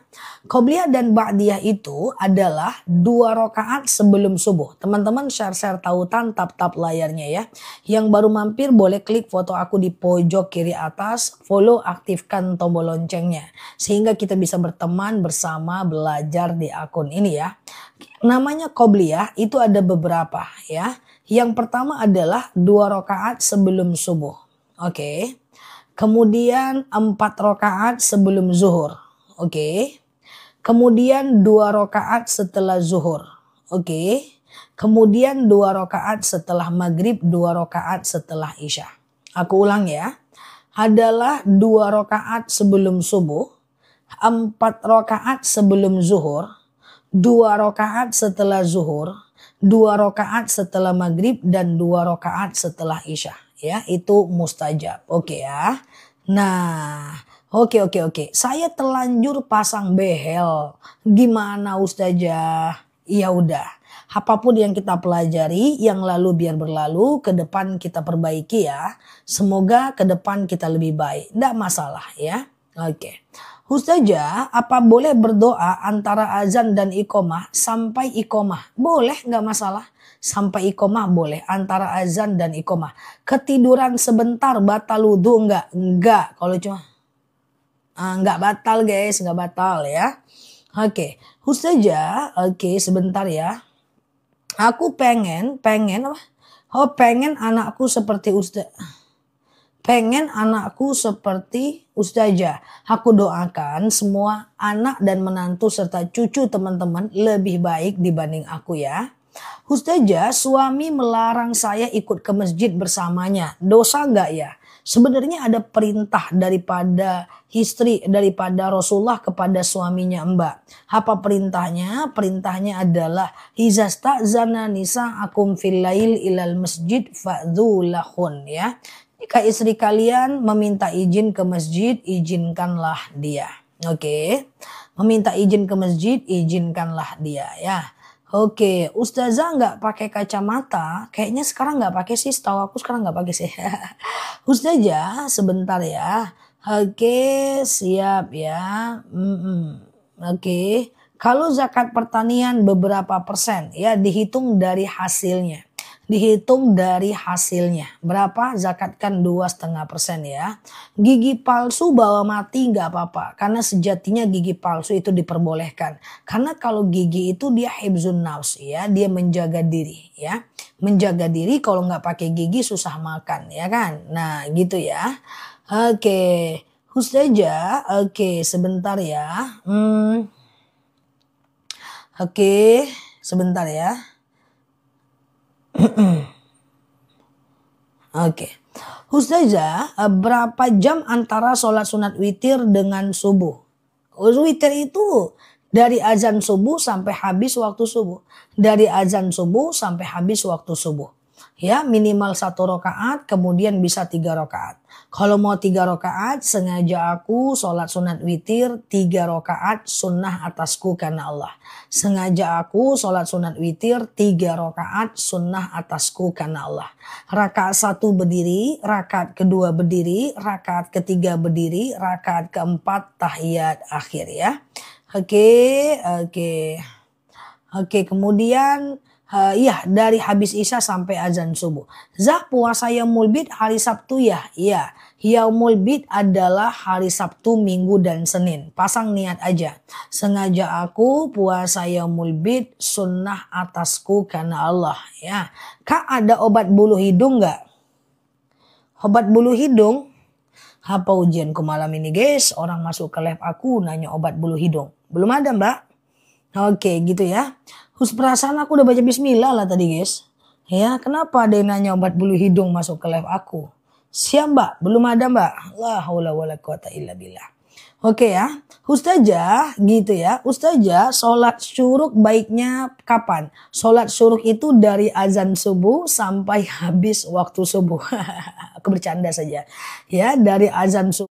Qobliyah dan ba'diyah itu adalah 2 rakaat sebelum subuh. Teman-teman share-share tautan tap-tap layarnya ya. Yang baru mampir boleh klik foto aku di pojok kiri atas, follow, aktifkan tombol loncengnya. Sehingga kita bisa berteman bersama belajar di akun ini ya. Namanya qobliyah itu ada beberapa ya. Yang pertama adalah 2 rakaat sebelum subuh. Oke. Kemudian 4 rakaat sebelum zuhur. Oke. Kemudian 2 rakaat setelah zuhur. Oke. Kemudian 2 rakaat setelah maghrib, 2 rakaat setelah isya. Aku ulang ya. Adalah 2 rakaat sebelum subuh, 4 rakaat sebelum zuhur, 2 rakaat setelah zuhur, 2 rakaat setelah maghrib, dan 2 rakaat setelah isya. Ya, itu mustajab. Oke ya. Nah, oke. Saya terlanjur pasang behel. Gimana Ustazah? Ya udah. Apapun yang kita pelajari, yang lalu biar berlalu, ke depan kita perbaiki ya. Semoga ke depan kita lebih baik. Nggak masalah ya. Oke. Ustazah, apa boleh berdoa antara azan dan iqomah sampai iqomah? Boleh, nggak masalah. Sampai iqomah boleh, antara azan dan iqomah. Ketiduran sebentar batal wudu enggak? Enggak. Kalau cuma nggak batal guys, nggak batal ya. Oke, Ustazah, oke sebentar ya. Aku pengen apa? Oh, pengen anakku seperti Ustazah. Aku doakan semua anak dan menantu serta cucu teman-teman lebih baik dibanding aku ya. Ustazah, suami melarang saya ikut ke masjid bersamanya. Dosa nggak ya? Sebenarnya ada perintah daripada Rasulullah kepada suaminya Mbak. Apa perintahnya? Perintahnya adalah izasta'zana nisa'akum fil lail ilal masjid fa'dzulahun ya. Jika istri kalian meminta izin ke masjid, izinkanlah dia. Oke. Meminta izin ke masjid, izinkanlah dia ya. Oke, Ustazah nggak pakai kacamata, kayaknya sekarang nggak pakai sih, setahu aku sekarang nggak pakai sih. Ustazah, sebentar ya. Oke, siap ya. Oke, kalau zakat pertanian beberapa persen ya dihitung dari hasilnya. Berapa? Zakatkan 2,5% ya. Gigi palsu bawa mati nggak apa-apa. Karena sejatinya gigi palsu itu diperbolehkan. Karena kalau gigi itu dia hibzun nafs ya. Dia menjaga diri ya. Menjaga diri, kalau nggak pakai gigi susah makan ya kan. Nah gitu ya. Oke. Ustazah, oke sebentar ya. Oke, sebentar ya. Oke. Ustazah, berapa jam antara sholat sunat witir dengan subuh? Witir itu dari azan subuh sampai habis waktu subuh. Dari azan subuh sampai habis waktu subuh. Ya, minimal 1 rakaat, kemudian bisa 3 rakaat. Kalau mau 3 rakaat, sengaja aku sholat sunat witir 3 rakaat sunnah atasku karena Allah. Sengaja aku sholat sunat witir 3 rakaat sunnah atasku karena Allah. Rakaat 1 berdiri, rakaat kedua berdiri, rakaat ketiga berdiri, rakaat keempat tahiyat akhir ya. Oke, kemudian iya dari habis isya sampai azan subuh. Zah, puasa Yaumul Bid hari Sabtu ya? Iya. Yaumul Bid adalah hari Sabtu, Minggu, dan Senin. Pasang niat aja. Sengaja aku puasa Yaumul Bid sunnah atasku karena Allah ya. Kak, ada obat bulu hidung nggak? Obat bulu hidung? Apa ujianku malam ini guys? Orang masuk ke lab aku nanya obat bulu hidung. Belum ada Mbak. Oke gitu ya. Perasaan aku udah baca bismillah lah tadi guys. Ya, kenapa ada yang nanya obat bulu hidung masuk ke live aku? Siap Mbak, belum ada Mbak. La haula wala quwata illa billah. Oke ya, Ustazah gitu ya. Ustazah, sholat syuruk baiknya kapan? Sholat syuruk itu dari azan subuh sampai habis waktu subuh. Aku bercanda saja. Ya, dari azan subuh.